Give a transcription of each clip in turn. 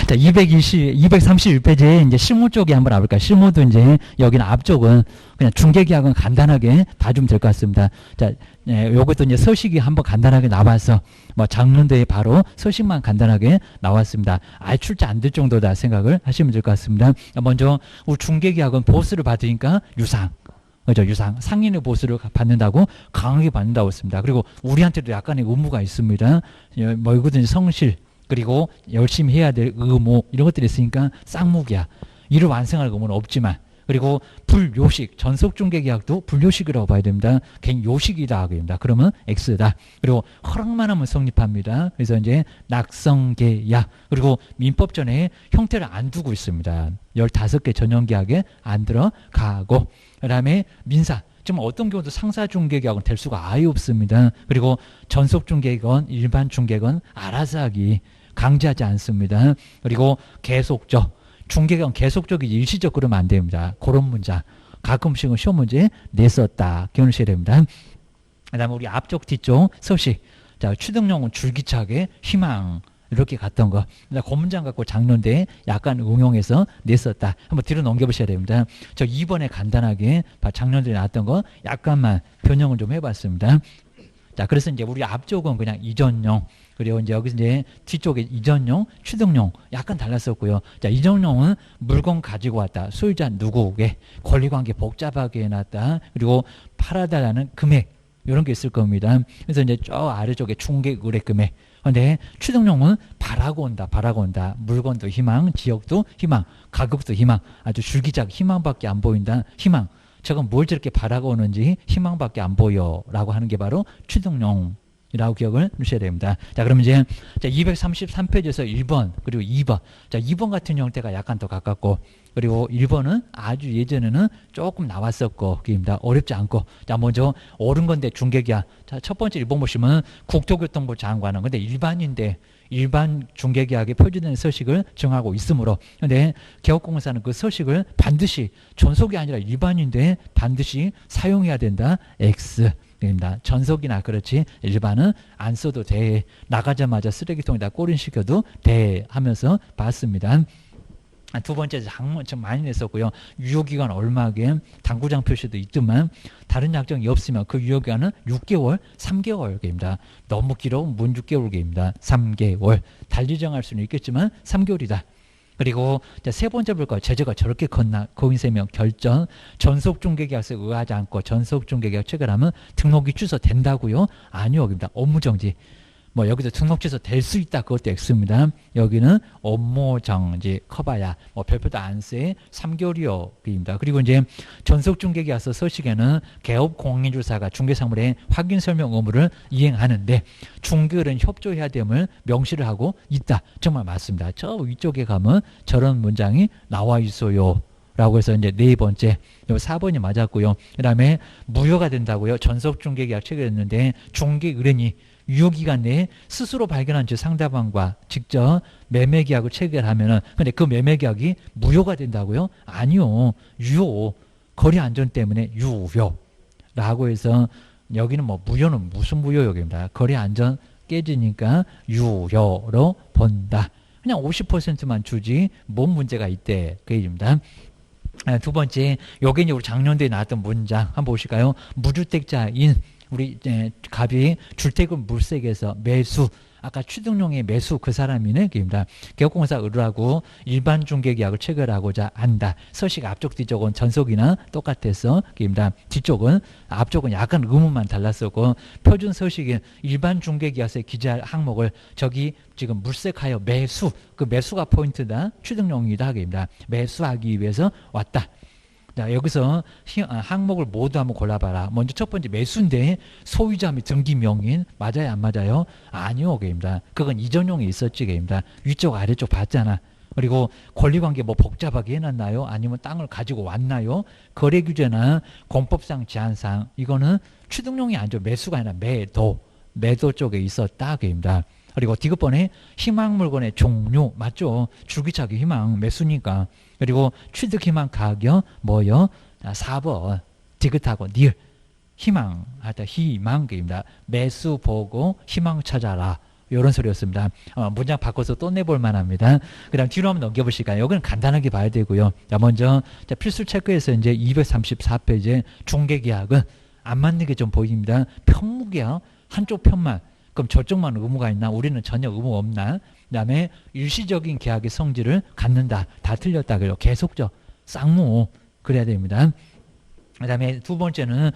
자, 231페이지에 이제 실무 쪽에 한번 와볼까요? 실무도 이제 여기는 앞쪽은 그냥 중개계약은 간단하게 봐주면 될 것 같습니다. 자, 요것도 이제 서식이 한번 간단하게 나와서 뭐 장문대에 바로 서식만 간단하게 나왔습니다. 아예 출제 안 될 정도다 생각을 하시면 될 것 같습니다. 먼저 우리 중개계약은 보수를 받으니까 유상. 그죠? 유상. 상인의 보수를 받는다고 강하게 받는다고 했습니다. 그리고 우리한테도 약간의 의무가 있습니다. 뭐 이거든 성실. 그리고 열심히 해야 될 의무 이런 것들이 있으니까 쌍무기야. 이를 완성할 의무는 없지만 그리고 불요식 전속중개계약도 불요식이라고 봐야 됩니다. 개인 요식이다 하게 됩니다. 그러면 X다. 그리고 허락만 하면 성립합니다. 그래서 이제 낙성계약 그리고 민법전에 형태를 안 두고 있습니다. 15개 전형계약에 안 들어가고 그 다음에 민사 지금 어떤 경우도 상사중개계약은 될 수가 아예 없습니다. 그리고 전속중개건 일반중개건 알아서 하기 강제하지 않습니다. 그리고 계속적 중개건 계속적이지 일시적 그러면 안 됩니다. 그런 문장 가끔씩은 시험 문제 냈었다 기억하셔야 됩니다. 그 다음에 우리 앞쪽 뒤쪽 서식 자 취득용은 줄기차게 희망 이렇게 갔던 거. 그 문장 갖고 작년대에 약간 응용해서 냈었다. 한번 뒤로 넘겨보셔야 됩니다. 저 2번에 간단하게 작년대에 나왔던 거 약간만 변형을 좀 해봤습니다. 자, 그래서 이제 우리 앞쪽은 그냥 이전용, 그리고 이제 여기서 이제 뒤쪽에 이전용, 취득용 약간 달랐었고요. 자, 이전용은 물건 가지고 왔다. 소유자 누구에게 권리관계 복잡하게 해놨다. 그리고 팔아달라는 금액 이런 게 있을 겁니다. 그래서 이제 저 아래쪽에 중개 의뢰 금액. 근데 취득용은 바라고 온다, 바라고 온다. 물건도 희망, 지역도 희망, 가격도 희망. 아주 줄기차게 희망밖에 안 보인다. 희망. 저건 뭘 저렇게 바라고 오는지 희망밖에 안 보여라고 하는 게 바로 취득용이라고 기억을 하셔야 됩니다. 자, 그러면 이제 233페이지에서 1번 그리고 2번. 자, 2번 같은 형태가 약간 더 가깝고 그리고 1번은 아주 예전에는 조금 나왔었고 그입니다. 어렵지 않고. 자, 먼저 옳은 건데 중개계약. 자, 첫 번째 1번 보시면 국토교통부 장관은 근데 일반인데 일반 중개계약에 표시되는 서식을 정하고 있으므로 근데 개업공사는 그 서식을 반드시 전속이 아니라 일반인데 반드시 사용해야 된다. X 입니다. 전속이나 그렇지 일반은 안 써도 돼. 나가자마자 쓰레기통에다 꼬린시켜도 돼 하면서 봤습니다. 두 번째 장문 좀 많이 냈었고요. 유효기간 얼마게 당구장 표시도 있지만 다른 약정이 없으면 그 유효기간은 6개월, 3개월입니다. 너무 길어면 문 6개월입니다. 3개월. 달리 정할 수는 있겠지만 3개월이다. 그리고 세 번째 볼까요? 제재가 저렇게 컸나? 고인세명 결정. 전속중개계약서에 의하지 않고 전속중개계약 체결하면 등록이 취소된다고요? 아니요. 업무정지. 뭐 여기서 등록 취소 될 수 있다. 그것도 X입니다. 여기는 업무정지 커봐야 뭐 별표도 안 세. 3개월이요입니다. 그리고 이제 전속중개계약서 서식에는 개업공인주사가 중개사물의 확인 설명 의무를 이행하는데 중개인은 협조해야 됨을 명시를 하고 있다. 정말 맞습니다. 저 위쪽에 가면 저런 문장이 나와 있어요. 라고 해서 이제 네 번째, 4번이 맞았고요. 그 다음에 무효가 된다고요. 전속중개계약 체결했는데 중개의뢰인이 유효기간 내에 스스로 발견한 즉 상대방과 직접 매매계약을 체결하면은 근데 그 매매계약이 무효가 된다고요? 아니요. 유효. 거래 안전 때문에 유효라고 해서 여기는 뭐 무효는 무슨 무효역입니다. 거래 안전 깨지니까 유효로 본다. 그냥 50%만 주지 뭔 문제가 있대. 그 얘기입니다. 두 번째, 요게 이제 우리 작년도에 나왔던 문장 한번 보실까요? 무주택자인 우리 갑이 주택을 물색해서 매수 아까 취득용의 매수 그 사람이네 그입니다. 개업공사 의뢰하고 일반 중개계약을 체결하고자 한다. 서식 앞쪽 뒤쪽은 전속이나 똑같아서 그입니다. 뒤쪽은 앞쪽은 약간 의무만 달랐었고 표준 서식인 일반 중개계약서에 기재할 항목을 저기 지금 물색하여 매수 그 매수가 포인트다. 취득용이다 그입니다. 매수하기 위해서 왔다. 자, 여기서 항목을 모두 한번 골라봐라. 먼저 첫 번째 매수인데 소유자 및 등기명인 맞아요 안 맞아요? 아니요 그입니다. 그건 이전용에 있었지 그입니다. 위쪽 아래쪽 봤잖아. 그리고 권리관계 뭐 복잡하게 해놨나요? 아니면 땅을 가지고 왔나요? 거래규제나 공법상 제한상 이거는 취득용이 아니죠. 매수가 아니라 매도 쪽에 있었다 그입니다. 그리고 디귿번에 희망물건의 종류 맞죠? 줄기차게 희망 매수니까. 그리고 취득희망 가격 뭐요? 4번 디귿하고 니을 희망 하다 희망입니다. 매수 보고 희망 찾아라. 이런 소리였습니다. 문장 바꿔서 또 내볼 만합니다. 그 다음 뒤로 한번 넘겨보실까요? 여기는 간단하게 봐야 되고요. 자, 먼저 자, 필수 체크에서 이제 234페이지에 중개계약은 안 맞는 게 좀 보입니다. 편무계약 한쪽 편만. 그럼 저쪽만 의무가 있나? 우리는 전혀 의무 없나? 그 다음에 일시적인 계약의 성질을 갖는다. 다 틀렸다. 그래요. 계속적. 쌍무. 그래야 됩니다. 그 다음에 두 번째는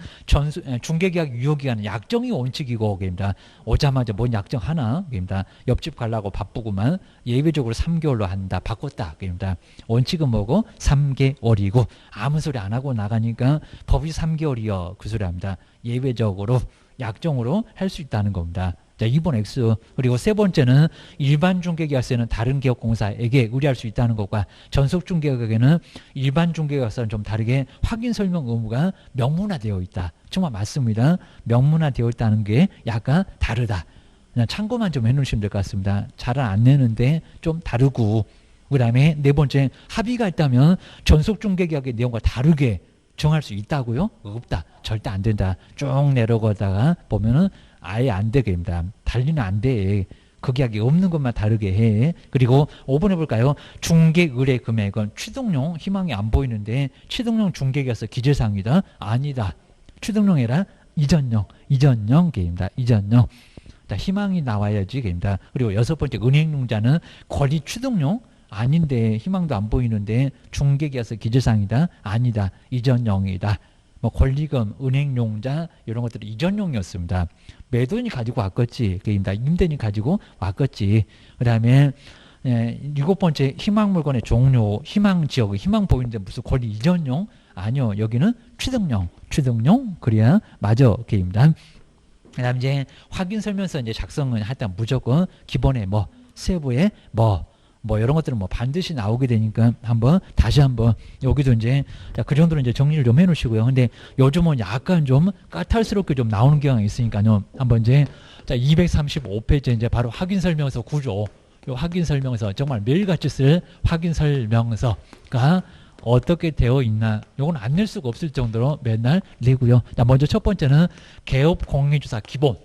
중개계약 유효기간은 약정이 원칙이고, 입니다. 오자마자 뭔 약정 하나, 입니다. 옆집 가려고 바쁘구만. 예외적으로 3개월로 한다. 바꿨다. 입니다. 원칙은 뭐고? 3개월이고, 아무 소리 안 하고 나가니까 법이 3개월이요. 그 소리 합니다. 예외적으로, 약정으로 할 수 있다는 겁니다. 자, 2번 X. 그리고 세 번째는 일반 중개계약서는 다른 기업공사에게 의뢰할 수 있다는 것과 전속 중개계약에는 일반 중개계약서는 좀 다르게 확인 설명 의무가 명문화되어 있다. 정말 맞습니다. 명문화되어 있다는 게 약간 다르다. 그냥 참고만 좀 해놓으시면 될 것 같습니다. 잘 안 내는데 좀 다르고, 그 다음에 네 번째, 합의가 있다면 전속 중개계약의 내용과 다르게 정할 수 있다고요? 없다. 절대 안 된다. 쭉 내려가다가 보면은 아예 안 되게 됩니다. 달리는 안 돼. 그 계약이 없는 것만 다르게 해. 그리고 5번 해볼까요? 중개 의뢰 금액은 취득용 희망이 안 보이는데 취득용 중개계약서 기재사항이다. 아니다. 취득용이라 이전용 게임이다. 이전용. 자, 희망이 나와야지 게임이다. 그리고 여섯 번째 은행용자는 권리 취득용 아닌데 희망도 안 보이는데 중개계약서 기재사항이다. 아니다. 이전용이다. 뭐 권리금, 은행용자 이런 것들이 이전용이었습니다. 매도인이 가지고 왔겠지. 그입니다. 임대인이 가지고 왔겠지. 그 다음에 일곱 번째 희망물건의 종료, 희망지역, 희망 보이는데 무슨 권리 이전용? 아니요. 여기는 취득용. 그래야 맞아. 그입니다. 그 다음 이제 확인설명서 이제 작성은 하여튼 무조건 기본에 뭐, 세부에 뭐 이런 것들은 뭐 반드시 나오게 되니까 다시 한번 여기도 이제 자, 그 정도로 이제 정리를 좀 해놓으시고요. 근데 요즘은 약간 좀 까탈스럽게 좀 나오는 경향이 있으니까요. 한번 이제 자 235페이지 이제 바로 확인설명서 구조. 요 확인설명서 정말 매일같이 쓸 확인설명서가 어떻게 되어 있나 요건 안 낼 수가 없을 정도로 맨날 내고요. 자 먼저 첫 번째는 개업 공인주사 기본.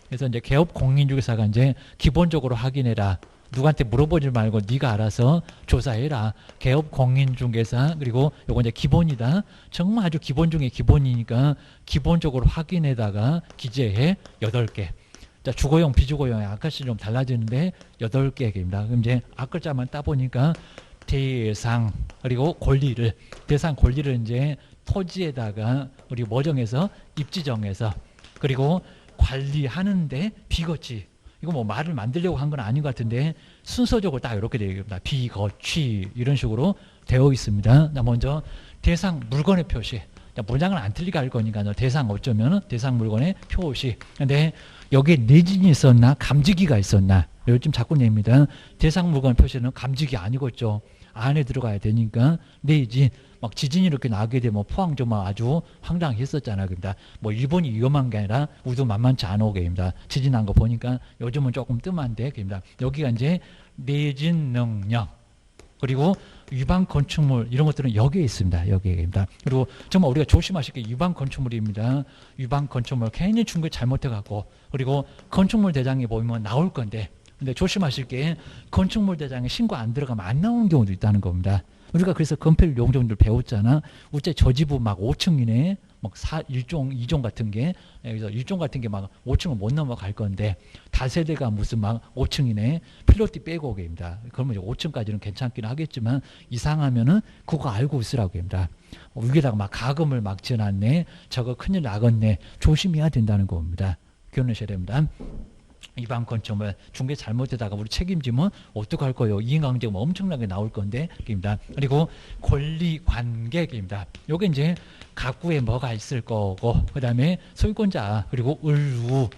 그래서 이제 개업 공인주사가 이제 기본적으로 확인해라. 누구한테 물어보지 말고 네가 알아서 조사해라. 개업 공인중개사 그리고 요거 이제 기본이다. 정말 아주 기본 중에 기본이니까 기본적으로 확인에다가 기재해 8개. 자 주거용 비주거용 아까씩 좀 달라지는데 8개입니다. 그럼 이제 앞글자만 따보니까 대상 그리고 권리를 대상 권리를 이제 토지에다가 우리 뭐 정해서 입지 정해서 그리고 관리하는데 비거치 이거 뭐 말을 만들려고 한 건 아닌 것 같은데 순서적으로 딱 이렇게 되어 있습니다. 비거취 이런 식으로 되어 있습니다. 먼저 대상 물건의 표시. 문장은 안 틀리게 할 거니까 대상 어쩌면 대상 물건의 표시. 근데 여기에 내진이 있었나 감지기가 있었나 요즘 자꾸 냅니다. 대상 물건 표시는 감지기 아니겠죠. 안에 들어가야 되니까 내진 막 지진이 이렇게 나게 되면 포항 좀 아주 황당했었잖아요. 그러니까 뭐 일본이 위험한 게 아니라 우리도 만만치 않아 오게입니다. 지진 난 거 보니까 요즘은 조금 뜸한데 그입니다. 여기가 이제 내진 능력 그리고 위반 건축물 이런 것들은 여기에 있습니다. 여기에입니다. 그리고 정말 우리가 조심하실 게 위반 건축물입니다. 위반 건축물 괜히 중개 잘못해 갖고 그리고 건축물 대장에 보면 나올 건데 근데 조심하실 게 건축물 대장에 신고 안 들어가면 안 나오는 경우도 있다는 겁니다. 우리가 그래서 건폐율 용적률 배웠잖아. 우째 저 집은 막 5층이네. 막 1종, 2종 같은 게 여기서 1종 같은 게 막 5층을 못 넘어갈 건데 다세대가 무슨 막 5층이네. 필로티 빼고 오게입니다. 그러면 이제 5층까지는 괜찮긴 하겠지만 이상하면은 그거 알고 있으라고 합니다. 위에다가 막 가금을 막 지어놨네. 저거 큰일 나겠네. 조심해야 된다는 겁니다. 기억하셔야 됩니다. 위반 건축물 중개 잘못되다가 우리 책임지면 어떡할 거예요? 이행강제가 엄청나게 나올 건데 입니다. 그리고 권리관계입니다. 요게 이제 가구에 뭐가 있을 거고 그다음에 소유권자 그리고 의무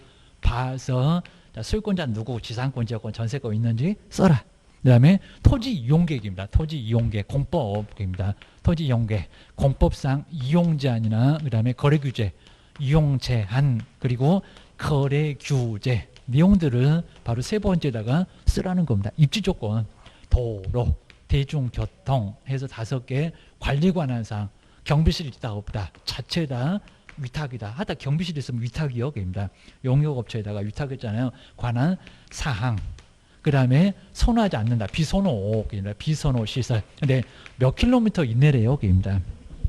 봐서 소유권자 누구 지상권 지역권 전세권 있는지 써라. 그다음에 토지 이용계획입니다. 토지 이용계 공법입니다. 토지 이용계 공법상 이용 제한이나 그다음에 거래 규제 이용 제한 그리고 거래 규제 내용들을 바로 세 번째다가 쓰라는 겁니다. 입지 조건, 도로, 대중교통 해서 5개 관리 관한 사항, 경비실 있다 없다, 자체다 위탁이다. 하다 경비실에 있으면 위탁이요. 그입니다. 용역업체에다가 위탁했잖아요. 관한 사항. 그 다음에 선호하지 않는다. 비선호. 비선호 시설. 근데 몇 킬로미터 이내래요. 그입니다.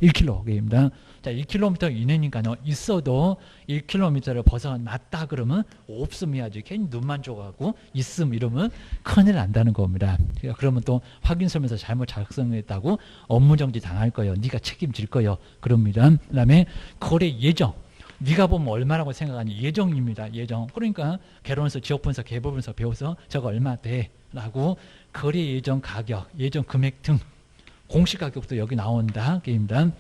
1km. 그입니다. 자, 1km 이내니까요. 있어도 1km를 벗어났다 그러면 없음 해야지. 괜히 눈만 줘가고 있음 이러면 큰일 난다는 겁니다. 그러면 또 확인서면서 잘못 작성했다고 업무정지 당할 거예요. 네가 책임질 거예요. 그럽니다. 그 다음에 거래 예정. 네가 보면 얼마라고 생각하니 예정입니다. 예정. 그러니까 개론서, 지역분석, 개별분석 배워서 저거 얼마 돼? 라고 거래 예정 가격, 예정 금액 등 공시 가격도 여기 나온다. 게임단.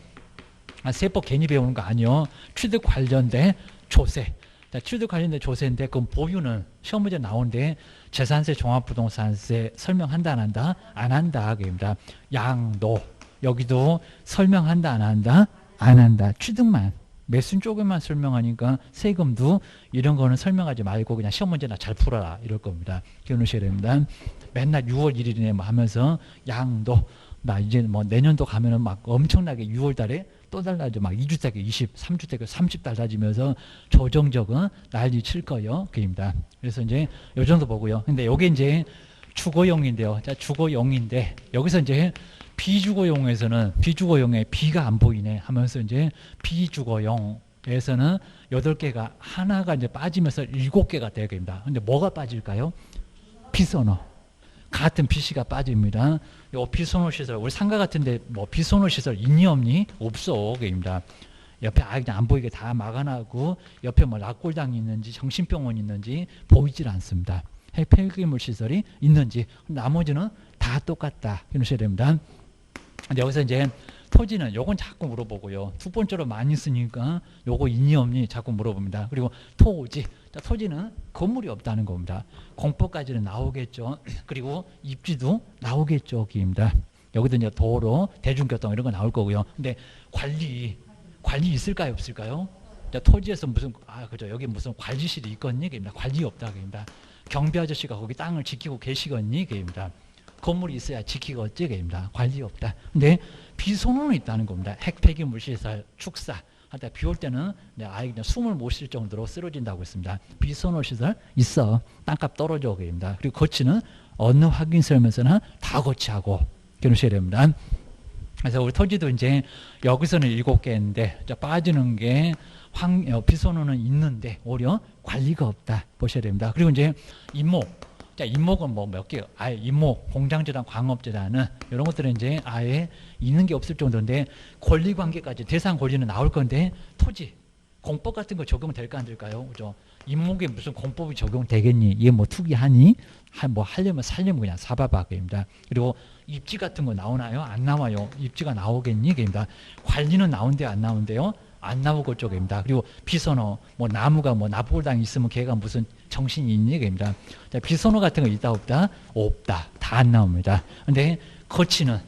세법 괜히 배우는 거 아니요. 취득 관련된 조세. 자, 취득 관련된 조세인데 그럼 보유는 시험 문제 나오는데 재산세, 종합부동산세 설명한다 안 한다? 안 한다. 게임다. 양도 여기도 설명한다 안 한다? 안 한다. 취득만. 매순 쪽에만 설명하니까 세금도 이런 거는 설명하지 말고 그냥 시험 문제나 잘 풀어라 이럴 겁니다. 기억하셔야 됩니다. 맨날 6월 1일이네 뭐 하면서 양도 나 이제 뭐 내년도 가면은 막 엄청나게 6월 달에 또 달라져 막 2주택에 20, 3주택에 30 달라지면서 조정적은 난리 칠 거예요. 그입니다. 그래서 이제 요 정도 보고요. 근데 요게 이제 주거용인데요. 자, 주거용인데 여기서 이제 비주거용에서는 비주거용에 비가 안 보이네 하면서 이제 비주거용에서는 8개가 하나가 이제 빠지면서 7개가 되겠습니다. 근데 뭐가 빠질까요? 비선호. 같은 BC가 빠집니다. 요 비선호 시설, 우리 상가 같은데 뭐 비선호 시설 있니 없니? 없어. 그입니다. 옆에 그냥 안 보이게 다 막아놔고 옆에 뭐 락골당이 있는지 정신병원이 있는지 보이질 않습니다. 폐기물 시설이 있는지 나머지는 다 똑같다. 이러셔야 됩니다. 근데 여기서 이제 토지는 요건 자꾸 물어보고요. 두 번째로 많이 쓰니까 요거 있니 없니 자꾸 물어봅니다. 그리고 토지. 자, 토지는 건물이 없다는 겁니다. 공법까지는 나오겠죠. 그리고 입지도 나오겠죠. 기입니다. 여기도 이제 도로, 대중교통 이런 거 나올 거고요. 근데 관리 있을까요, 없을까요? 자, 토지에서 무슨 그죠? 여기 무슨 관리실이 있겠니? 기입니다. 관리 없다. 기입니다. 경비 아저씨가 거기 땅을 지키고 계시겠니? 기입니다. 건물이 있어야 지키겠지. 기입니다. 관리 없다. 근데 비선호는 있다는 겁니다. 핵폐기물 시설, 축사. 하다 비 올 때는 아예 그냥 숨을 못 쉴 정도로 쓰러진다고 했습니다. 비선호 시설 있어. 땅값 떨어져. 그입니다. 그리고 거치는 어느 확인서면서는 다 거치하고 그러셔야 됩니다. 그래서 우리 토지도 이제 여기서는 7개인데 빠지는 게 비선호는 있는데 오히려 관리가 없다 보셔야 됩니다. 그리고 이제 임목. 자, 임목은 뭐 몇 개, 아예 임목, 공장재단, 광업재단은 이런 것들은 이제 아예 있는 게 없을 정도인데 권리관계까지 대상 권리는 나올 건데 토지, 공법 같은 거 적용될까 안 될까요? 그죠? 임목에 무슨 공법이 적용되겠니? 이게 뭐 투기하니? 뭐 하려면 살려면 그냥 사바박입니다. 그리고 입지 같은 거 나오나요? 안 나와요. 입지가 나오겠니? 입니다. 관리는 나온대요? 안 나온대요? 안 나오고 쪽입니다. 그리고 비선호, 뭐 나무가 뭐 나폴당 있으면 걔가 무슨 정신이 있니? 입니다. 비선호 같은 거 있다 없다? 없다. 다 안 나옵니다. 근데 거치는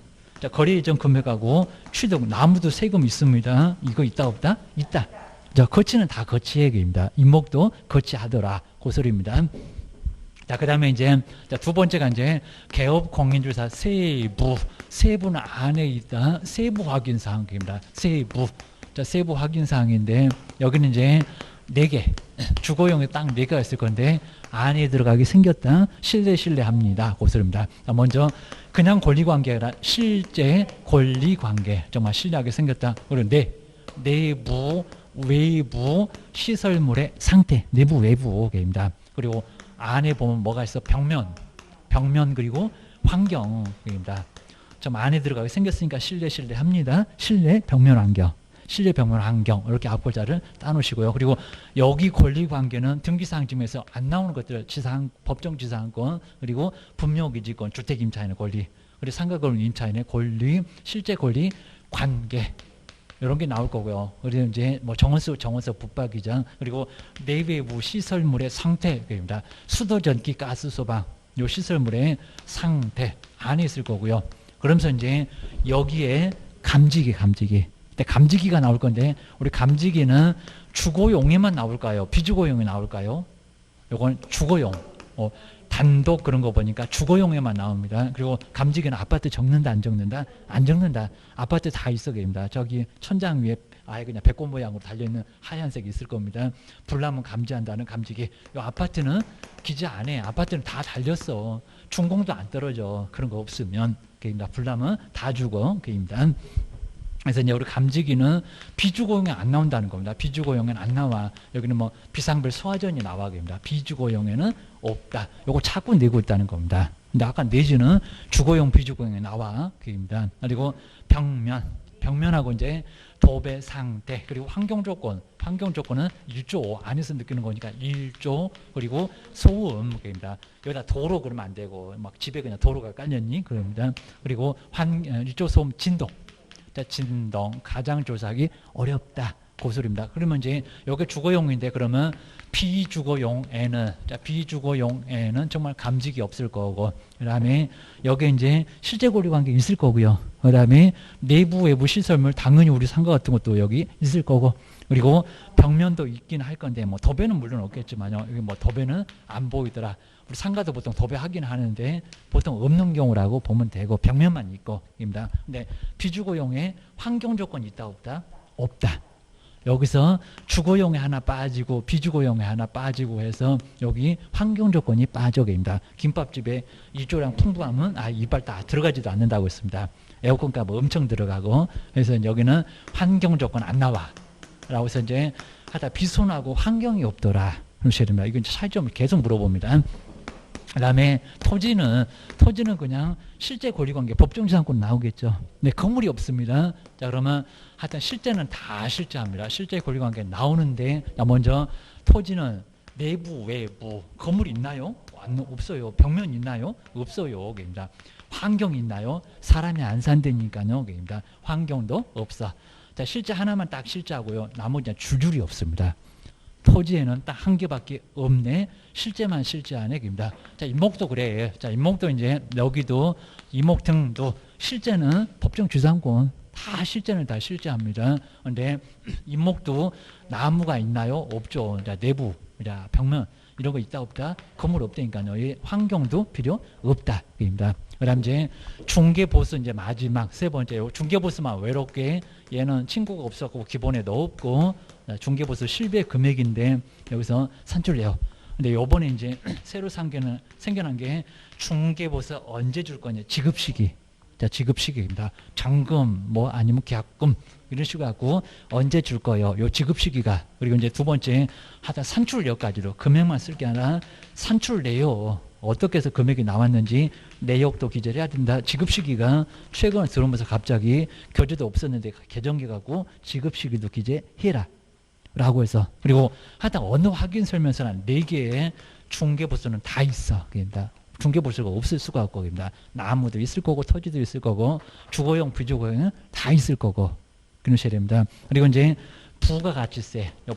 자, 거래 예정 금액하고 취득 나무도 세금 있습니다. 이거 있다 없다? 있다. 자, 거치는 다 거치액입니다. 임목도 거치하더라. 고소리입니다. 자, 그 다음에 이제 두 번째가 이제 개업 공인중개사 세부는 안에 있다. 세부 확인 사항입니다. 세부. 자, 세부 확인 사항인데 여기는 이제 4개 주거용의 땅 4개가 있을 건데 안에 들어가게 생겼다. 신뢰합니다. 고소입니다. 먼저 그냥 권리관계가 아니라 실제 권리관계 정말 신뢰하게 생겼다. 그리고 내부 외부 시설물의 상태 내부 외부입니다. 그리고 안에 보면 뭐가 있어? 벽면 그리고 환경입니다. 좀 안에 들어가게 생겼으니까 신뢰합니다. 실내 벽면 환경 이렇게 앞글자를 따놓으시고요. 그리고 여기 권리관계는 등기사항 증명에서 안 나오는 것들 법정지상권 그리고 분묘기지권 주택임차인의 권리 그리고 상가권 임차인의 권리 실제 권리 관계 이런 게 나올 거고요. 그리고 이제 뭐 정원수 붙박이장 그리고 내외부 시설물의 상태입니다. 수도, 전기, 가스, 소방 요 시설물의 상태 안에 있을 거고요. 그러면서 이제 여기에 감지기. 근데 감지기가 나올 건데 우리 감지기는 주거용에만 나올까요? 비주거용에 나올까요? 요건 주거용. 단독 그런 거 보니까 주거용에만 나옵니다. 그리고 감지기는 아파트 적는다 안 적는다? 안 적는다. 아파트 다 있어 계십니다. 저기 천장 위에 아예 그냥 배꼽 모양으로 달려있는 하얀색이 있을 겁니다. 불나면 감지한다는 감지기. 이 아파트는 기재 안 해. 아파트는 다 달렸어. 준공도 안 떨어져. 그런 거 없으면 그입니다. 불나면 다 죽어. 그입니다. 그래서 이제 우리 감지기는 비주거용에 안 나온다는 겁니다. 비주거용에는 안 나와. 여기는 뭐 비상벨 소화전이 나와 그입니다. 비주거용에는 없다. 요거 자꾸 내고 있다는 겁니다. 근데 아까 내지는 주거용 비주거용에 나와 그입니다. 그리고 벽면하고 이제 도배 상태 그리고 환경 조건은 1조 안에서 느끼는 거니까 1조 그리고 소음 그입니다. 여기다 도로 그러면 안 되고 막 집에 그냥 도로가 깔렸니 그럽니다. 그리고 1조 소음 진동 가장 조사하기 어렵다. 고소리입니다. 그러면 이제 여기 주거용인데 그러면 비주거용에는 정말 감지기 없을 거고 그다음에 여기 이제 실제 권리 관계 있을 거고요. 그다음에 내부 외부 시설물 당연히 우리 상가 같은 것도 여기 있을 거고 그리고 벽면도 있긴 할 건데 뭐 도배는 물론 없겠지만요. 여기 뭐 도배는 안 보이더라. 우리 상가도 보통 도배하긴 하는데 보통 없는 경우라고 보면 되고 벽면만 있고 입니다. 근데 비주거용에 환경 조건이 있다 없다? 없다. 여기서 주거용에 하나 빠지고 비주거용에 하나 빠지고 해서 여기 환경 조건이 빠져입니다. 김밥집에 일조량 풍부하면 이빨 다 들어가지도 않는다고 했습니다. 에어컨 값 엄청 들어가고 그래서 여기는 환경 조건 안 나와. 라고 해서 이제 하다 비손하고 환경이 없더라. 그러셔야 됩니다. 이건 차이점을 계속 물어봅니다. 그 다음에 토지는 그냥 실제 권리관계 법정지상권 나오겠죠. 네, 건물이 없습니다. 자, 그러면 하여튼 실제는 다 실제합니다. 실제 권리관계 나오는데 먼저 토지는 내부 외부 건물 있나요? 없어요. 벽면 있나요? 없어요. 그입니다. 환경 있나요? 사람이 안 산다니까요. 그입니다. 환경도 없어. 자, 실제 하나만 딱 실제하고요. 나머지는 줄줄이 없습니다. 토지에는 딱 한 개밖에 없네. 실제만 실제하네. 입니다. 자, 임목도 그래. 자, 임목도 이제 여기도 임목 등도 실제는 법정 주상권 다 실제는 다 실제합니다. 그런데 임목도 나무가 있나요? 없죠. 자, 내부, 자, 벽면 이런 거 있다 없다? 건물 없다니까요. 이 환경도 필요 없다. 입니다. 그다음 이제 중개보수 이제 마지막 세 번째 중개보수만 외롭게 얘는 친구가 없었고 기본에도 없고 중개보수 실배 금액인데 여기서 산출해요. 근데 요번에 이제 새로 생겨난 게 중개보수 언제 줄 거냐 지급 시기. 자, 지급 시기입니다. 잔금 뭐 아니면 계약금 이런 식으로 갖고 언제 줄 거예요. 요 지급 시기가. 그리고 이제 두 번째 하다 산출료까지도 금액만 쓸 게 아니라 산출내요. 어떻게 해서 금액이 나왔는지 내역도 기재를 해야 된다. 지급 시기가 최근에 들어오면서 갑자기 교재도 없었는데 개정기 갖고 지급 시기도 기재해라. 라고 해서 그리고 하여튼 어느 확인 설명서나 4개의 중개보수는 다 있어. 그러니까 중개보수가 없을 수가 없고 그러니까 나무도 있을 거고 토지도 있을 거고 주거용 비주거용은 다 있을 거고 그러셔야 됩니다. 그리고 이제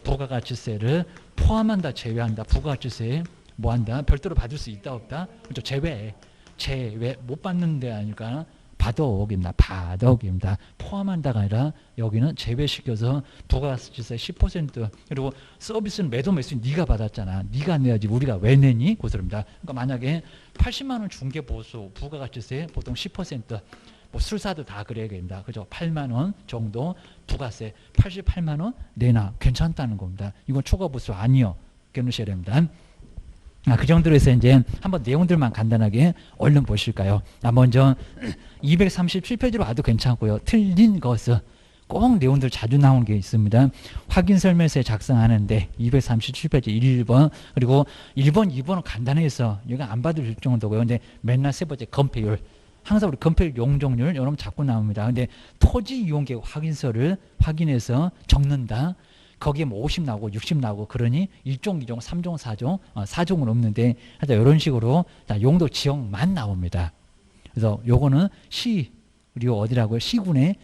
부가가치세를 포함한다 제외한다. 부가가치세 뭐 한다? 별도로 받을 수 있다 없다? 그렇죠. 제외 못 받는 데 아니까 바덕입니다. 포함한다가 아니라 여기는 제외시켜서 부가가치세 10% 그리고 서비스는 매수는 네가 받았잖아. 네가 내야지 우리가 왜 내니? 고소입니다. 그러니까 만약에 80만 원 중개보수 부가가치세 보통 10% 뭐 술사도 다 그래야 됩니다. 그죠? 8만 원 정도 부가세 88만 원 내놔. 괜찮다는 겁니다. 이건 초과보수 아니요. 깨놓으셔야 됩니다. 그 정도로 해서 이제 한번 내용들만 간단하게 얼른 보실까요? 먼저 237페이지로 와도 괜찮고요. 틀린 것은 꼭 내용들 자주 나오는 게 있습니다. 확인 설명서에 작성하는데 237페이지 1번 그리고 1번, 2번은 간단해서 여기 안 봐도 될 정도고요. 근데 맨날 세 번째 건폐율 항상 우리 건폐율 용적률 여러분 자꾸 나옵니다. 근데 토지 이용계획 확인서를 확인해서 적는다. 거기에 뭐 50 나오고 60 나오고 그러니 1종, 2종, 3종, 4종, 4종은 없는데 하여튼 이런 식으로 용도 지역만 나옵니다. 그래서 요거는 시 그리고 어디라고요? 시군의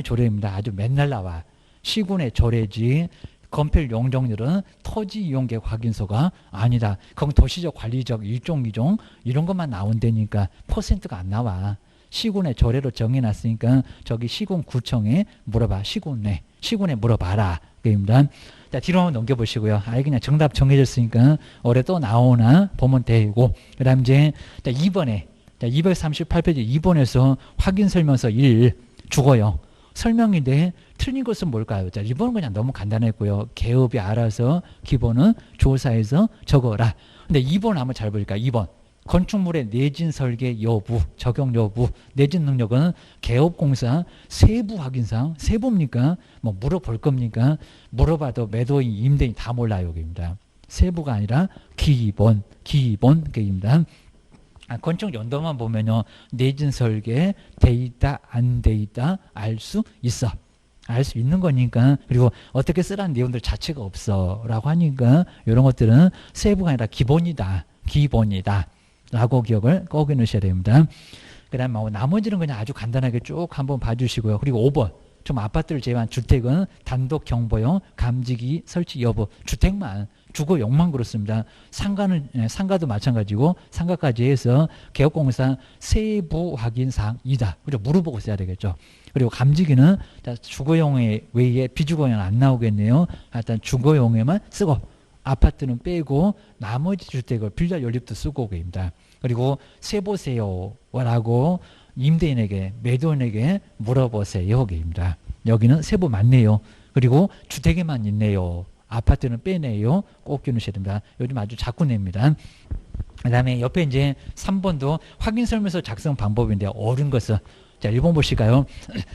조례입니다. 아주 맨날 나와. 시군의 조례지 건폐율 용적률은 토지 이용계획 확인서가 아니다. 그건 도시적 관리적 1종, 2종 이런 것만 나온다니까 퍼센트가 안 나와. 시군의 조례로 정해놨으니까 저기 시군구청에 물어봐. 시군에 물어봐라. 게입니다. 자, 뒤로 한번 넘겨보시고요. 아예 그냥 정답 정해졌으니까 올해 또 나오나 보면 되고, 그 다음 이제 2번에 238페이지 2번에서 확인 설명서 1 주어요. 설명인데 틀린 것은 뭘까요? 자, 1번은 그냥 너무 간단했고요. 개업이 알아서 기본은 조사해서 적어라. 근데 2번 한번 잘 보니까 2번 건축물의 내진 설계 여부, 적용 여부, 내진 능력은 개업공사 세부 확인사항, 세부입니까? 뭐 물어볼 겁니까? 물어봐도 매도인, 임대인 다 몰라요, 여기입니다. 세부가 아니라 기본 게입니다. 건축 연도만 보면요, 내진 설계 돼 있다 안 돼 있다 알 수 있어. 알 수 있는 거니까. 그리고 어떻게 쓰라는 내용들 자체가 없어 라고 하니까 이런 것들은 세부가 아니라 기본이다 라고 기억을 꼭 해놓으셔야 됩니다. 그 다음 나머지는 그냥 아주 간단하게 쭉 한번 봐주시고요. 그리고 5번 좀 아파트를 제외한 주택은 단독 경보용 감지기 설치 여부, 주택만 주거용만 그렇습니다. 상가도 마찬가지고 상가까지 해서 개업공사 세부 확인 사항이다. 그죠? 물어보고 써야 되겠죠. 그리고 감지기는 주거용에 외에 비주거용 안 나오겠네요. 일단 주거용에만 쓰고 아파트는 빼고 나머지 주택을 빌라 연립도 쓰고 계십니다. 그리고 세보세요 라고 임대인에게 매도인에게 물어보세요 계입니다. 여기는 세부 맞네요. 그리고 주택에만 있네요. 아파트는 빼내요. 꼭 기억하셔야 됩니다. 요즘 아주 자꾸 냅니다. 그 다음에 옆에 이제 3번도 확인설명서 작성 방법인데 옳은 것은 자, 1번 보실까요?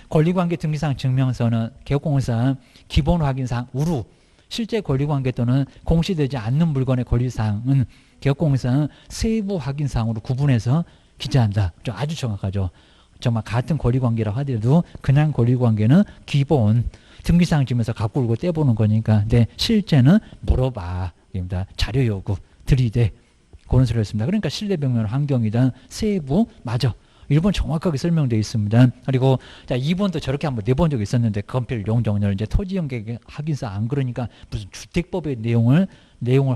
권리관계 등기상 증명서는 개업공사 기본 확인사항 우루 실제 권리관계 또는 공시되지 않는 물건의 권리사항은 개업공사는 세부 확인사항으로 구분해서 기재한다. 아주 정확하죠. 정말 같은 권리관계라고 하더라도 그냥 권리관계는 기본 등기사항 지면서 갖고 오고 떼보는 거니까. 근데 실제는 물어봐. 자료 요구, 들이대. 그런 소리를 했습니다. 그러니까 실내벽면 환경이든 세부 맞아. 1번 정확하게 설명되어 있습니다. 그리고 자 2번도 저렇게 한번 내본 적이 있었는데 건필 용적률 이제 토지연계 확인서 안 그러니까 무슨 주택법의 내용을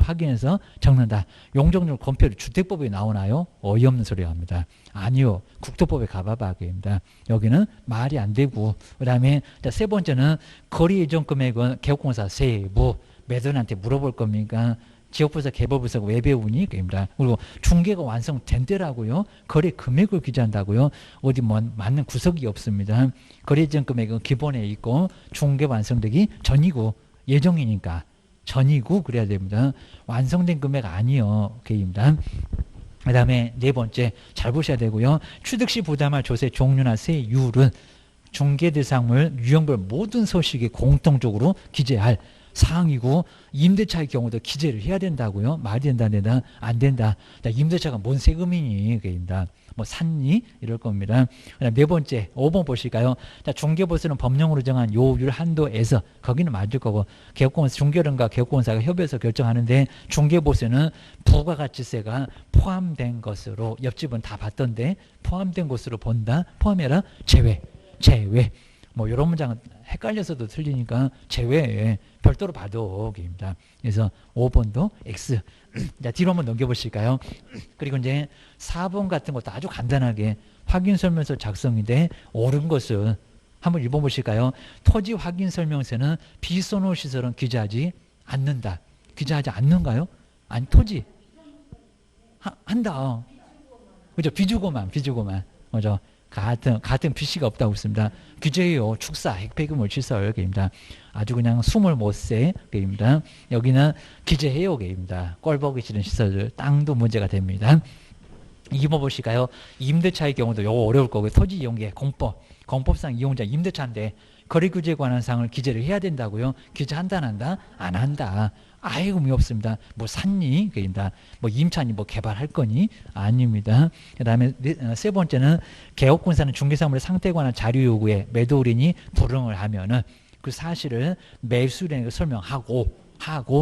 확인해서 적는다. 용적률 건필 주택법에 나오나요? 어이없는 소리 합니다. 아니요. 국토법에 가봐봐. 입니다. 여기는 말이 안 되고. 그 다음에 세 번째는 거리 예정 금액은 개업공사 세부 매도인한테 물어볼 겁니까? 지역부서 개발부서가 왜 배우니? 입니다. 그리고 중개가 완성된 때라고요. 거래 금액을 기재한다고요. 어디 뭐 맞는 구석이 없습니다. 거래 예정 금액은 기본에 있고 중개 완성되기 전이고 예정이니까 전이고 그래야 됩니다. 완성된 금액 아니요. 그입니다. 그 다음에 네 번째 잘 보셔야 되고요. 취득 시 부담할 조세 종류나 세율은 중개 대상물 유형별 모든 서식에 공통적으로 기재할 사항이고 임대차의 경우도 기재를 해야 된다고요. 말이 된다 안 된다? 안 된다. 임대차가 뭔 세금이니? 그입니다. 뭐 샀니? 이럴 겁니다. 그다음 네 번째 5번 보실까요? 자, 중개보수는 법령으로 정한 요율 한도에서 거기는 맞을 거고 개업공사 중개론과 개업공사가 협의해서 결정하는데 중개보수는 부가가치세가 포함된 것으로 옆집은 다 봤던데 포함된 것으로 본다. 포함해라. 제외. 뭐 이런 문장은 헷갈려서도 틀리니까 제외 별도로 봐도 입니다. 그래서 5번도 X. 자, 뒤로 한번 넘겨보실까요? 그리고 이제 4번 같은 것도 아주 간단하게 확인 설명서 작성인데 옳은 것은 한번 읽어보실까요? 토지 확인 설명서는 비선호 시설은 기재하지 않는다. 기재하지 않는가요? 아니 토지 한다. 그죠? 비주고만. 그죠? 같은 PC가 없다고 했습니다. 규제요, 축사, 핵폐기물 시설 게입니다. 아주 그냥 숨을 못 새 게입니다. 여기는 기재해요 게입니다. 꼴보기 싫은 시설들, 땅도 문제가 됩니다. 2번 보실까요? 임대차의 경우도 요거 어려울 거고요. 토지 이용계 공법상 이용자 임대차인데 거래 규제에 관한 사항을 기재를 해야 된다고요. 기재한다 안 한다? 안 한다. 아예 의미 없습니다. 뭐 샀니? 그입니다. 뭐 임차니 뭐 개발할 거니? 아닙니다. 그 다음에 세 번째는 개업공사는 중개사물의 상태에 관한 자료 요구에 매도인이 불응을 하면은 그 사실을 매수인에게 설명하고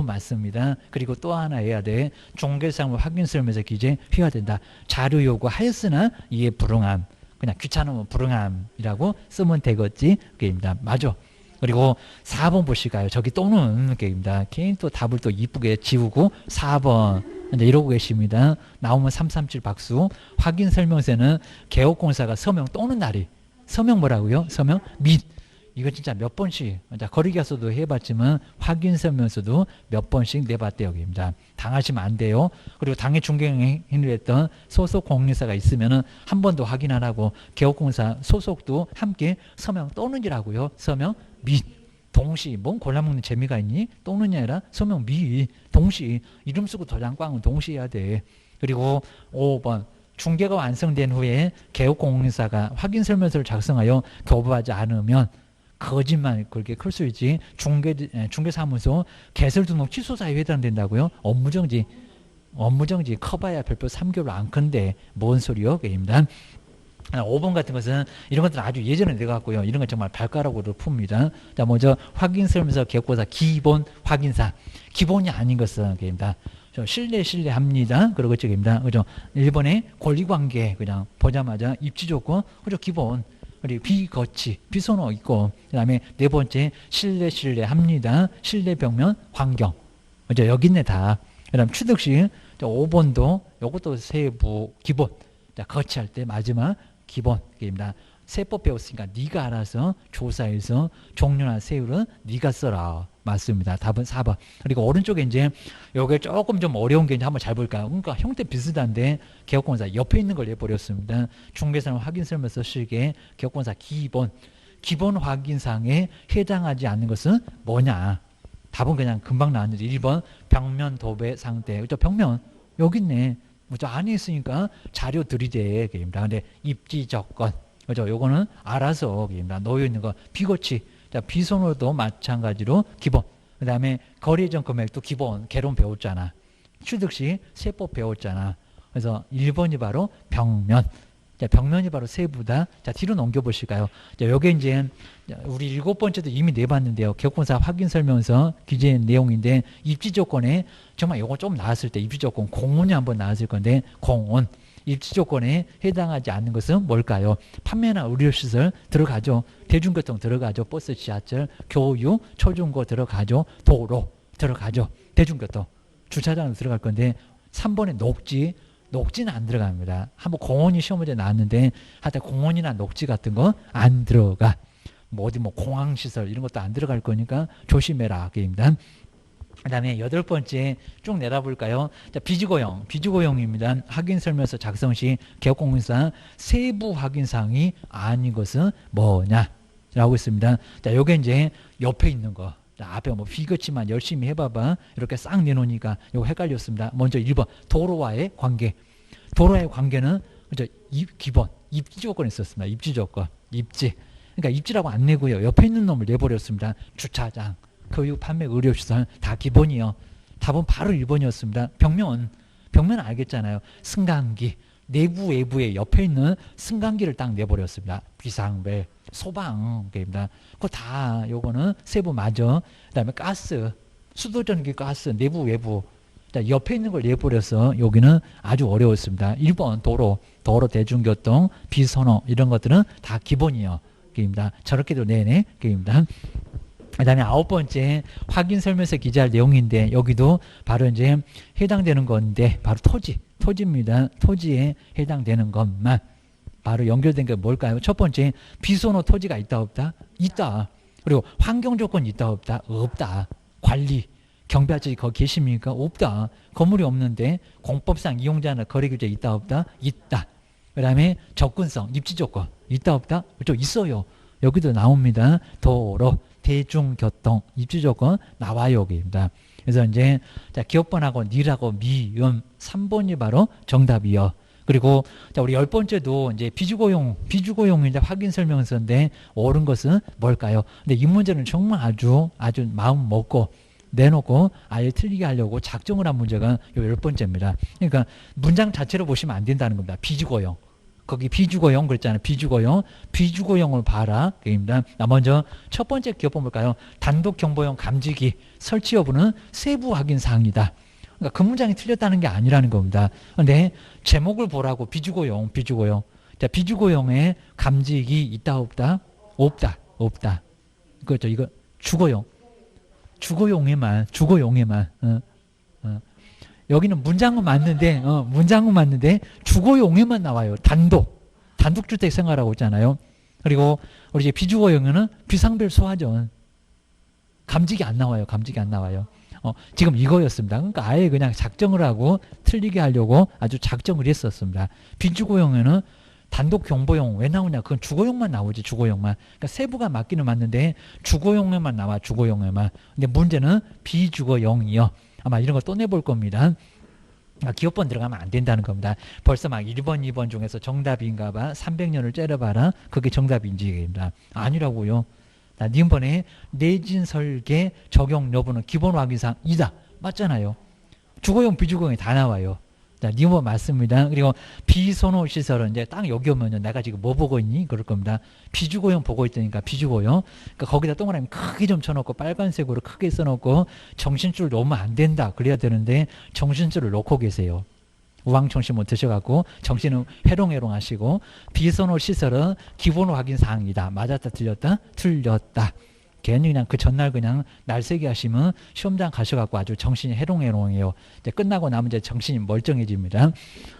맞습니다. 그리고 또 하나 해야 돼. 중개사물 확인 설명서 기재해야 된다. 자료 요구하였으나 이에 불응함. 그냥 귀찮으면 불응함이라고 쓰면 되겠지. 그입니다. 맞아. 그리고 4번 보실까요? 저기 또는 게입니다. 개인 또 답을 또 이쁘게 지우고 4번 이제 이러고 계십니다. 나오면 337 박수. 확인 설명서는 개업공사가 서명 또는 날이 서명 뭐라고요? 서명 및 이거 진짜 몇 번씩 거리기하서도 해봤지만 확인서면서도 몇 번씩 내봤대요. 여기입니다. 당하시면 안 돼요. 그리고 당해 중개행위를 했던 소속 공인사가 있으면은 한 번 더 확인 안 하고 개업공사 소속도 함께 서명 또는이라고요. 서명 및 동시 뭔 골라먹는 재미가 있니? 또는이 아니라 서명 및 동시 이름 쓰고 도장 꽝은 동시 해야 돼. 그리고 5번 중개가 완성된 후에 개업공인사가 확인설명서를 작성하여 교부하지 않으면 거짓말 그렇게 클 수 있지. 중개사무소 개설 등록 취소 사유에 해당된다고요. 업무정지 커봐야 별표 3개월 안 큰데 뭔 소리요? 게임단 5번 같은 것은 이런 것들은 아주 예전에 내갖고요. 이런 건 정말 발가락으로 풉니다. 자, 먼저 확인설명서 개업고사 기본 확인사 기본이 아닌 것은 게임다. 신뢰합니다. 그리고 쪽입니다. 그죠? 1번에 권리관계 그냥 보자마자 입지조건 그죠? 기본 그리고 비거치 비선호 있고 그다음에 네 번째 신뢰합니다. 신뢰벽면 환경 그죠? 여기 있네 다. 그다음 취득시 5번도 이것도 세부 기본 자 거치할 때 마지막 기본입니다. 세법 배웠으니까 네가 알아서 조사해서 종료나 세율은 네가 써라. 맞습니다. 답은 4번. 그리고 오른쪽에 이제 요게 조금 좀 어려운 게 이제 한번 잘 볼까요? 그러니까 형태 비슷한데 개업공사 옆에 있는 걸 내버렸습니다. 중개사는 확인설명서 실게 개업공사 기본 확인사항에 해당하지 않는 것은 뭐냐? 답은 그냥 금방 나왔는데 1번 벽면 도배 상태. 그죠? 벽면 여기 있네. 뭐저 안에 있으니까 자료 들이대. 근데 입지 조건. 그죠? 요거는 알아서 놓여 있는 거 비거치. 자, 비선호도 마찬가지로 기본. 그 다음에 거래전 금액도 기본. 개론 배웠잖아. 취득시 세법 배웠잖아. 그래서 1번이 바로 벽면. 자, 벽면이 바로 세부다. 자, 뒤로 넘겨보실까요? 자, 요게 이제 우리 7번째도 이미 내봤는데요. 개업공사 확인설명서 기재한 내용인데 입지조건에 정말 요거 좀 나왔을 때 입지조건 공원이 한번 나왔을 건데 공원. 입지조건에 해당하지 않는 것은 뭘까요? 판매나 의료시설 들어가죠. 대중교통 들어가죠. 버스, 지하철, 교육, 초중고 들어가죠. 도로 들어가죠. 대중교통, 주차장 들어갈 건데 3번에 녹지는 안 들어갑니다. 한번 공원이 시험 문제 나왔는데 하여튼 공원이나 녹지 같은 거 안 들어가. 뭐 어디 뭐 공항시설 이런 것도 안 들어갈 거니까 조심해라. 게임단. 그 다음에 8번째 쭉 내다볼까요? 자, 비주고용입니다. 확인설명서 작성 시 개업공사 세부 확인사항이 아닌 것은 뭐냐? 라고 있습니다. 자, 요게 이제 옆에 있는 거. 자, 앞에 뭐 비거치만 열심히 해봐봐. 이렇게 싹 내놓으니까 요거 헷갈렸습니다. 먼저 1번 도로와의 관계. 도로와의 관계는 그죠? 기본 입지조건이 있었습니다. 입지조건. 입지. 그러니까 입지라고 안 내고요. 옆에 있는 놈을 내버렸습니다. 주차장. 교육, 판매, 의료시설 다 기본이요. 답은 바로 1번이었습니다. 벽면 알겠잖아요. 승강기, 내부 외부에 옆에 있는 승강기를 딱 내버렸습니다. 비상벨, 소방입니다. 그거 다 요거는 세부 맞아. 그다음에 가스, 수도전기 가스, 내부 외부. 자, 옆에 있는 걸 내버려서 여기는 아주 어려웠습니다. 1번 도로 대중교통, 비선호 이런 것들은 다 기본이요. 입니다. 저렇게도 내네. 입니다. 그 다음에 9번째 확인설명서 기재할 내용인데 여기도 바로 이제 해당되는 건데 바로 토지입니다. 토지에 해당되는 것만 바로 연결된 게 뭘까요? 첫 번째 비선호 토지가 있다 없다? 있다. 그리고 환경조건 있다 없다? 없다. 관리 경비아저씨 거기 계십니까? 없다. 건물이 없는데 공법상 이용자나 거래규제 있다 없다? 있다. 그 다음에 접근성 입지조건 있다 없다? 그렇죠? 있어요. 여기도 나옵니다. 도로 대중교통 입지조건 나와요. 여기입니다. 그래서 이제 자, 기업번하고 니라고 미음 3번이 바로 정답이요. 그리고 자, 우리 10번째도 이제 비주고용인데 확인설명서인데 옳은 것은 뭘까요? 근데 이 문제는 정말 아주 마음 먹고 내놓고 아예 틀리게 하려고 작정을 한 문제가 요 10번째입니다. 그러니까 문장 자체로 보시면 안 된다는 겁니다. 비주고용. 거기 비주거용 그랬잖아요. 비주거용을 봐라. 입니다. 먼저 첫 번째 기업번 볼까요? 단독 경보용 감지기 설치 여부는 세부 확인 사항이다. 그러니까 그 문장이 틀렸다는 게 아니라는 겁니다. 근데 제목을 보라고 비주거용. 자, 비주거용에 감지기 있다 없다? 없다. 그렇죠. 이거 주거용에만. 여기는 문장은 맞는데 주거용에만 나와요. 단독주택 생활하고 있잖아요. 그리고 우리 이제 비주거용은 비상별 소화전. 감직이 안 나와요. 감직이 안 나와요. 지금 이거였습니다. 그러니까 아예 그냥 작정을 하고 틀리게 하려고 아주 작정을 했었습니다. 비주거용에는 단독 경보용 왜 나오냐? 그건 주거용만 나오지, 주거용만. 그러니까 세부가 맞기는 맞는데 주거용에만 나와, 주거용에만. 근데 문제는 비주거용이요. 아마 이런 거 또 내볼 겁니다. 기업번 들어가면 안 된다는 겁니다. 벌써 막 1번, 2번 중에서 정답인가 봐. 300년을 째려봐라. 그게 정답인지입니다. 아니라고요. 니은번에 내진 설계 적용 여부는 기본 확인사항 이다. 맞잖아요. 주거용, 비주거용이 다 나와요. 자, 니은번 맞습니다. 그리고 비선호 시설은 이제 딱 여기 오면은 내가 지금 뭐 보고 있니? 그럴 겁니다. 비주거용 보고 있다니까, 비주거용. 그러니까 거기다 동그라미 크게 좀 쳐놓고 빨간색으로 크게 써놓고 정신줄 놓으면 안 된다. 그래야 되는데 정신줄을 놓고 계세요. 우황청심 못 드셔갖고 정신은 회롱회롱 하시고 비선호 시설은 기본 확인 사항이다. 맞았다, 틀렸다? 틀렸다. 괜히 그냥 그 전날 그냥 날새기 하시면 시험장 가셔갖고 아주 정신이 해롱해롱해요. 이제 끝나고 나면 이제 정신이 멀쩡해집니다.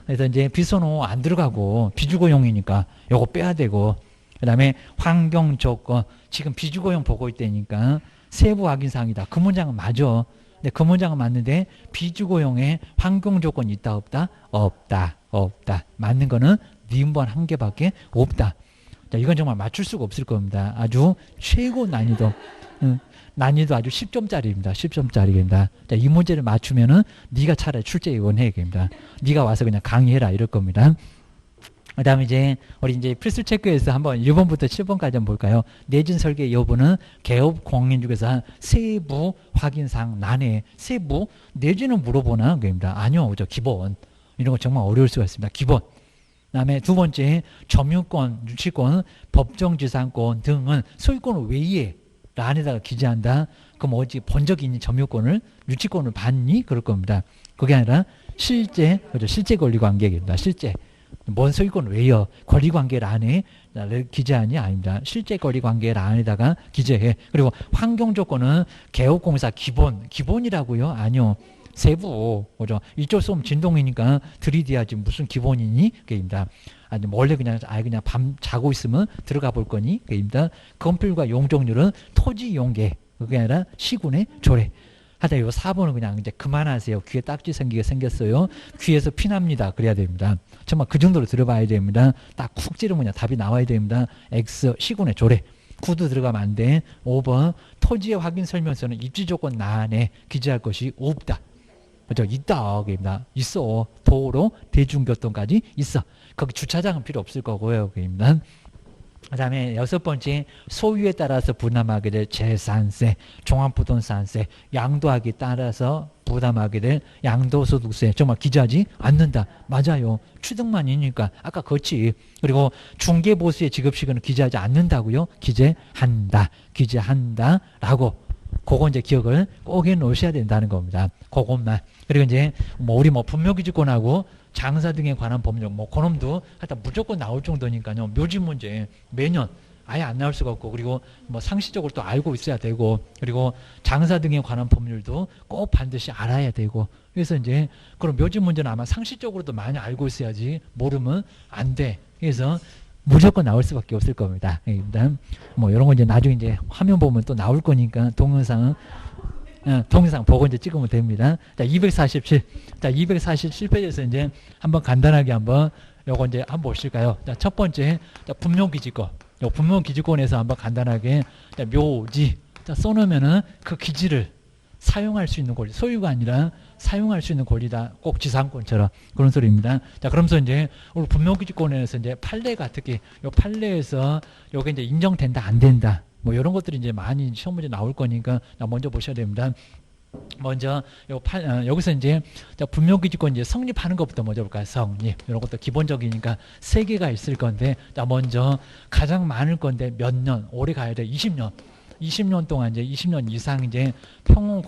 그래서 이제 비선호 안 들어가고 비주거용이니까 요거 빼야 되고, 그 다음에 환경 조건, 지금 비주거용 보고 있다니까 세부 확인 사항이다. 그 문장은 맞아. 근데 그 문장은 맞는데 비주거용에 환경 조건이 있다, 없다? 없다. 없다. 맞는 거는 니은번 한 개밖에 없다. 자, 이건 정말 맞출 수가 없을 겁니다. 아주 최고 난이도, 난이도 아주 10점짜리입니다. 10점짜리입니다. 자, 이 문제를 맞추면은 네가 차라리 출제 요원해야 됩니다. 네가 와서 그냥 강의해라 이럴 겁니다. 그 다음에 이제 우리 이제 필수 체크에서 한번 1번부터 7번까지 한번 볼까요? 내진 설계 여부는 개업 공인 중에서 세부 확인사항 난해. 세부 내지는 물어보나? 그입니다. 아니요, 저 기본. 이런 거 정말 어려울 수가 있습니다. 기본. 그다음에 두 번째 점유권, 유치권, 법정지상권 등은 소유권 외에 안에다가 기재한다. 그럼 어디 본 적이 있니? 점유권을, 유치권을 받니? 그럴 겁니다. 그게 아니라 실제, 그죠? 실제 권리관계입니다. 실제. 뭔 소유권 외여 권리관계 안에 기재하니? 아닙니다. 실제 권리관계 안에다가 기재해. 그리고 환경조건은 개업공사 기본이라고요? 아니요. 세부, 그죠? 이쪽 쏘면 진동이니까 들이대야지 무슨 기본이니? 그입니다. 아니, 원래 그냥, 그냥 밤 자고 있으면 들어가 볼 거니? 그입니다. 건필과 용적률은 토지 용계, 그게 아니라 시군의 조례. 하여튼 요 4번은 그냥 이제 그만하세요. 귀에 딱지 생겼어요. 귀에서 피납니다. 그래야 됩니다. 정말 그 정도로 들어봐야 됩니다. 딱 쿡 찌르면 그냥 답이 나와야 됩니다. X, 시군의 조례. 9도 들어가면 안 돼. 5번, 토지의 확인 설명서는 입지 조건 나안에 기재할 것이 없다. 그죠? 있다. 그입니다. 있어. 도로, 대중교통까지 있어. 거기 주차장은 필요 없을 거고요. 그입니다. 그 다음에 6번째, 소유에 따라서 부담하게 될 재산세, 종합부동산세, 양도하기에 따라서 부담하게 될 양도소득세 정말 기재하지 않는다. 맞아요. 취득만이니까 아까 그렇지. 그리고 중개보수의 지급시간은 기재하지 않는다고요. 기재한다. 기재한다. 라고 그거 이제 기억을 꼭 해 놓으셔야 된다는 겁니다. 그것만. 그리고 이제 우리 분묘기지권하고 장사 등에 관한 법령 그놈도 하여튼 무조건 나올 정도니까요. 묘지 문제 매년 아예 안 나올 수가 없고, 그리고 상시적으로 또 알고 있어야 되고, 그리고 장사 등에 관한 법률도 꼭 반드시 알아야 되고. 그래서 이제 그런 묘지 문제는 아마 상시적으로도 많이 알고 있어야지 모르면 안 돼. 그래서 무조건 나올 수밖에 없을 겁니다. 일단 이런 거 이제 나중에 이제 화면 보면 또 나올 거니까 동영상 보고 이제 찍으면 됩니다. 자, 247. 자, 247페이지에서 이제 한번 간단하게 한번 요거 이제 한번 보실까요? 자, 첫 번째, 자, 분묘기지권. 요 분묘기지권에서 한번 간단하게, 자, 묘지. 자, 써놓으면은 그 기지를 사용할 수 있는 권리, 소유가 아니라 사용할 수 있는 권리다. 꼭 지상권처럼 그런 소리입니다. 자, 그러면서 이제 우리 분묘기지권에서 이제 판례가 특히 요 판례에서 요게 이제 인정된다, 안 된다. 이런 것들이 이제 많이 시험 문제 나올 거니까 먼저 보셔야 됩니다. 먼저 여기서 이제 분묘기지권 이제 성립하는 것부터 먼저 볼까요? 성립. 이런 것도 기본적이니까 3개가 있을 건데, 자, 먼저 가장 많을 건데 몇 년, 오래 가야 돼. 20년. 20년 동안 이제 20년 이상 이제 평온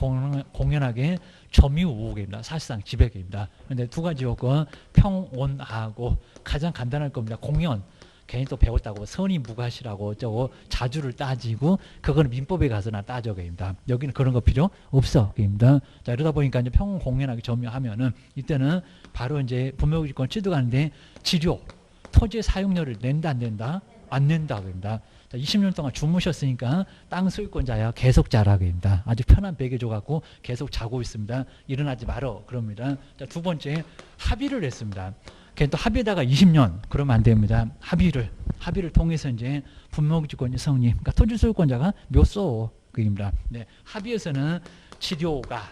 공연하게 점유우호계입니다. 사실상 지배계입니다. 그런데 두 가지 요건 평온하고 가장 간단할 겁니다. 공연. 괜히 또 배웠다고 선의 무과시라고 저거 자주를 따지고 그거는 민법에 가서나 따져 계입니다. 여기는 그런 거 필요 없어 계입니다. 자, 이러다 보니까 이제 평온 공연하게 점유하면은 이때는 바로 이제 분묘기지권 취득하는데 지료 토지의 사용료를 낸다 안 낸다? 안 낸다고 합니다. 20년 동안 주무셨으니까 땅 소유권자야 계속 자라게 됩니다. 아주 편한 베개 줘갖고 계속 자고 있습니다. 일어나지 말어 그럽니다. 자, 두 번째 합의를 했습니다. 또 합의에다가 20년 그러면 안 됩니다. 합의를 통해서 이제 분묘기지권이 성립. 그러니까 토지 소유권자가 묘소 그입니다. 네, 합의에서는 치료가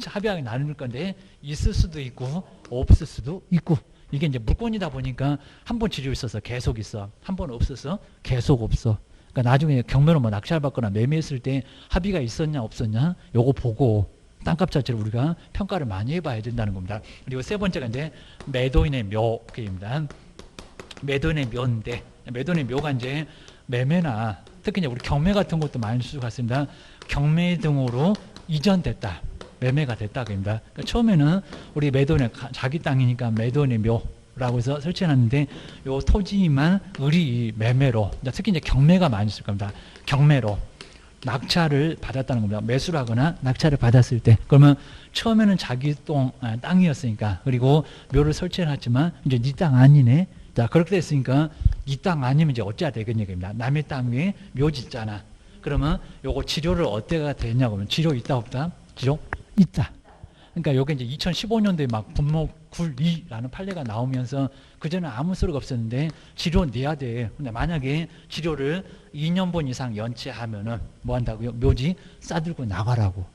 합의하게 나눌 건데 있을 수도 있고 없을 수도 있고. 이게 이제 물권이다 보니까 한 번 지료 있어서 계속 있어. 한 번 없어서 계속 없어. 그러니까 나중에 경매로 뭐 낙찰 받거나 매매했을 때 합의가 있었냐 없었냐 요거 보고 땅값 자체를 우리가 평가를 많이 해봐야 된다는 겁니다. 그리고 세 번째가 이제 매도인의 묘입니다. 매도인의 묘인데 매도인의 묘가 이제 매매나 특히 이제 우리 경매 같은 것도 많이 쓸 수 같습니다. 경매 등으로 이전됐다. 매매가 됐다고입니다. 그러니까 처음에는 우리 매도인의 자기 땅이니까 매도인의 묘라고 해서 설치해놨는데 요 토지만 을이 매매로 특히 이제 경매가 많이 쓸 겁니다. 경매로 낙찰을 받았다는 겁니다. 매수를 하거나 낙찰을 받았을 때 그러면 처음에는 자기 땅이었으니까 그리고 묘를 설치해놨지만 이제 네 땅 아니네. 자 그렇게 됐으니까 네 땅 아니면 이제 어찌해야 되겠냐입니다. 남의 땅 위에 묘 짓잖아. 그러면 요거 치료를 어때가 됐냐고 하면 치료 있다 없다? 치료 있다. 그러니까 요게 이제 2015년도에 막 분모굴리라는 판례가 나오면서 그전에 아무 소리가 없었는데 치료 내야 돼. 근데 만약에 치료를 2년분 이상 연체하면은 뭐 한다고요? 묘지 싸들고 나가라고.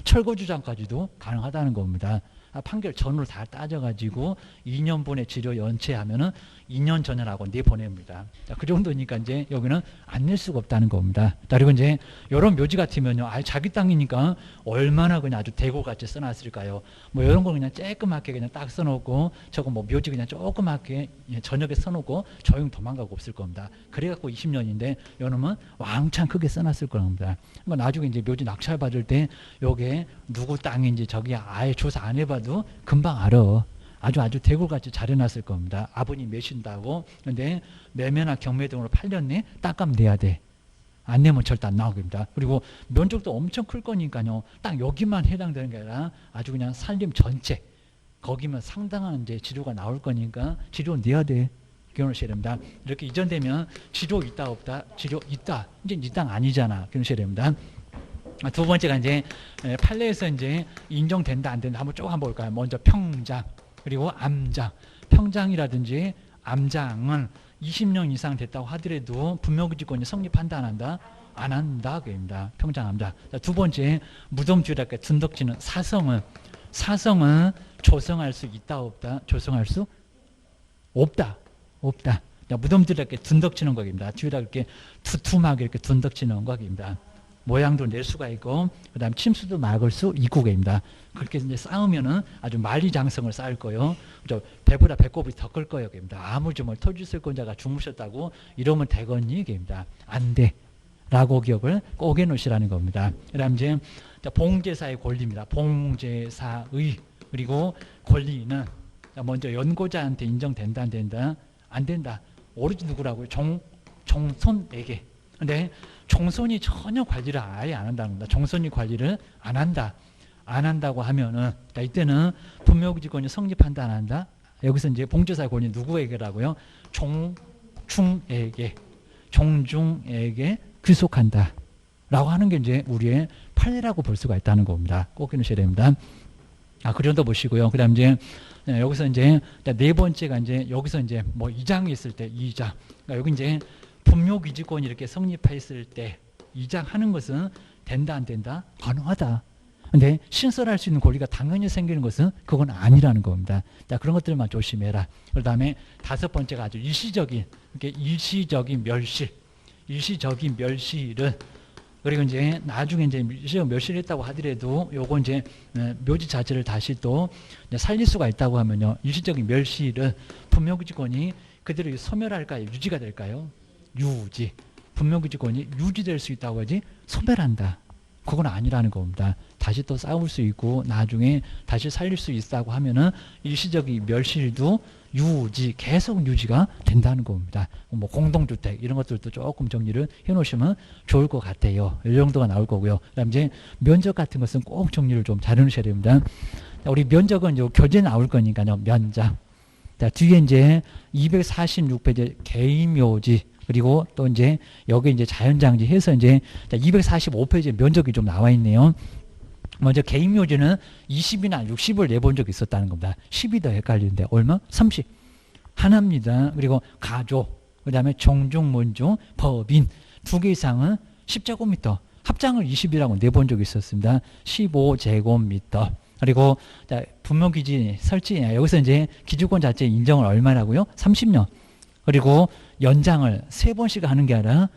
철거 주장까지도 가능하다는 겁니다. 판결 전후를 다 따져가지고 2년분의 치료 연체하면은 2년 전이라고 내보냅니다. 자, 그 정도니까 이제 여기는 안 낼 수가 없다는 겁니다. 자, 그리고 이제 이런 묘지 같으면요, 자기 땅이니까 얼마나 그냥 아주 대골같이 써놨을까요? 뭐 이런 거 그냥 쬐끄맣게 그냥 딱 써놓고 저거 뭐 묘지 그냥 조그맣게 저녁에 써놓고 조용 도망가고 없을 겁니다. 그래갖고 20년인데 요놈은 왕창 크게 써놨을 겁니다. 그러니까 나중에 이제 묘지 낙찰 받을 때 요게 누구 땅인지 저기 아예 조사 안 해봐도 금방 알아. 아주 대골같이 잘 해놨을 겁니다. 아버님 매신다고. 근데 매매나 경매 등으로 팔렸네? 땅값 내야 돼. 안 내면 절대 안 나오겠습니다. 그리고 면적도 엄청 클 거니까요. 딱 여기만 해당되는 게 아니라 아주 그냥 산림 전체 거기면 상당한 이제 지료가 나올 거니까 지료 내야 돼. 기억하셔야 됩니다. 이렇게 이전되면 지료 있다 없다? 지료 있다. 이제 네 땅 아니잖아. 기억하셔야 됩니다. 두 번째가 이제 판례에서 이제 인정된다 안 된다 한번 쭉 한번 볼까요? 먼저 평장 그리고 암장. 평장이라든지 암장은 20년 이상 됐다고 하더라도 분묘기지권이 성립한다 안 한다? 안 한다 그입니다. 평장 암장. 자, 두 번째 무덤주택 둔덕지는 사성은 조성할 수 있다 없다? 조성할 수 없다. 무덤주택 둔덕치는 거입니다. 뒤에다 이렇게 두툼하게 이렇게 둔덕치는 거입니다. 모양도 낼 수가 있고 그다음 침수도 막을 수 있고 입니다. 그렇게 이제 쌓으면은 아주 만리장성을 쌓을 거요. 배보다 배꼽이 더 클 거예요. 입니다. 아무리 뭐 토지소유권자가 주무셨다고 이러면 되겠니? 입니다. 안 돼.라고 기억을 꼭 해놓으시라는 겁니다. 그다음 이제 봉제사의 권리입니다. 봉제사의 그리고 권리는 먼저 연고자한테 인정된다 안 된다? 안 된다. 오로지 누구라고요? 종손에게. 근데 종손이 전혀 관리를 아예 안 한다는 겁니다. 종손이 관리를 안 한다고 하면은 이때는 분묘기지권이 성립한다 안 한다? 여기서 이제 봉제사 권이 누구에게라고요? 종중에게 귀속한다. 라고 하는 게 이제 우리의 판례라고 볼 수가 있다는 겁니다. 꼭 기억하셔야 됩니다. 그 정도 보시고요. 그 다음 이제 여기서 이제 네 번째가 이제 여기서 이제 뭐 이장이 있을 때 이장. 그러니까 여기 이제 분묘기지권이 이렇게 성립했을 때 이장하는 것은 된다 안 된다? 가능하다. 근데 신설할 수 있는 권리가 당연히 생기는 것은 그건 아니라는 겁니다. 자, 그런 것들만 조심해라. 그 다음에 다섯 번째가 아주 일시적인 멸실을 그리고 이제 나중에 이제 멸실을 했다고 하더라도 요거 이제 묘지 자체를 다시 또 살릴 수가 있다고 하면요. 일시적인 멸실은 분묘기지권이 그대로 소멸할까요? 유지가 될까요? 유지. 분묘기지권이 유지될 수 있다고 하지 소멸한다. 그건 아니라는 겁니다. 다시 또 싸울 수 있고 나중에 다시 살릴 수 있다고 하면은 일시적인 멸실도 계속 유지가 된다는 겁니다. 뭐 공동주택 이런 것들도 조금 정리를 해놓으시면 좋을 것 같아요. 이 정도가 나올 거고요. 그다음 이제 면적 같은 것은 꼭 정리를 좀 잘 해놓으셔야 됩니다. 우리 면적은 이제 교재 나올 거니까요. 면적. 자, 뒤에 이제 246페이지 개인묘지. 그리고 또 이제 여기 이제 자연장지 해서 이제 245페이지에 면적이 좀 나와 있네요. 먼저 개인묘지는 20이나 60을 내본 적이 있었다는 겁니다. 10이 더 헷갈리는데 얼마? 30. 하나입니다. 그리고 가족, 그 다음에 종중, 문중, 법인 두 개 이상은 10제곱미터. 합장을 20이라고 내본 적이 있었습니다. 15제곱미터. 그리고 분묘기지 설치, 여기서 이제 기주권 자체 인정을 얼마라고요? 30년. 그리고 연장을 3번씩 하는 게 아니라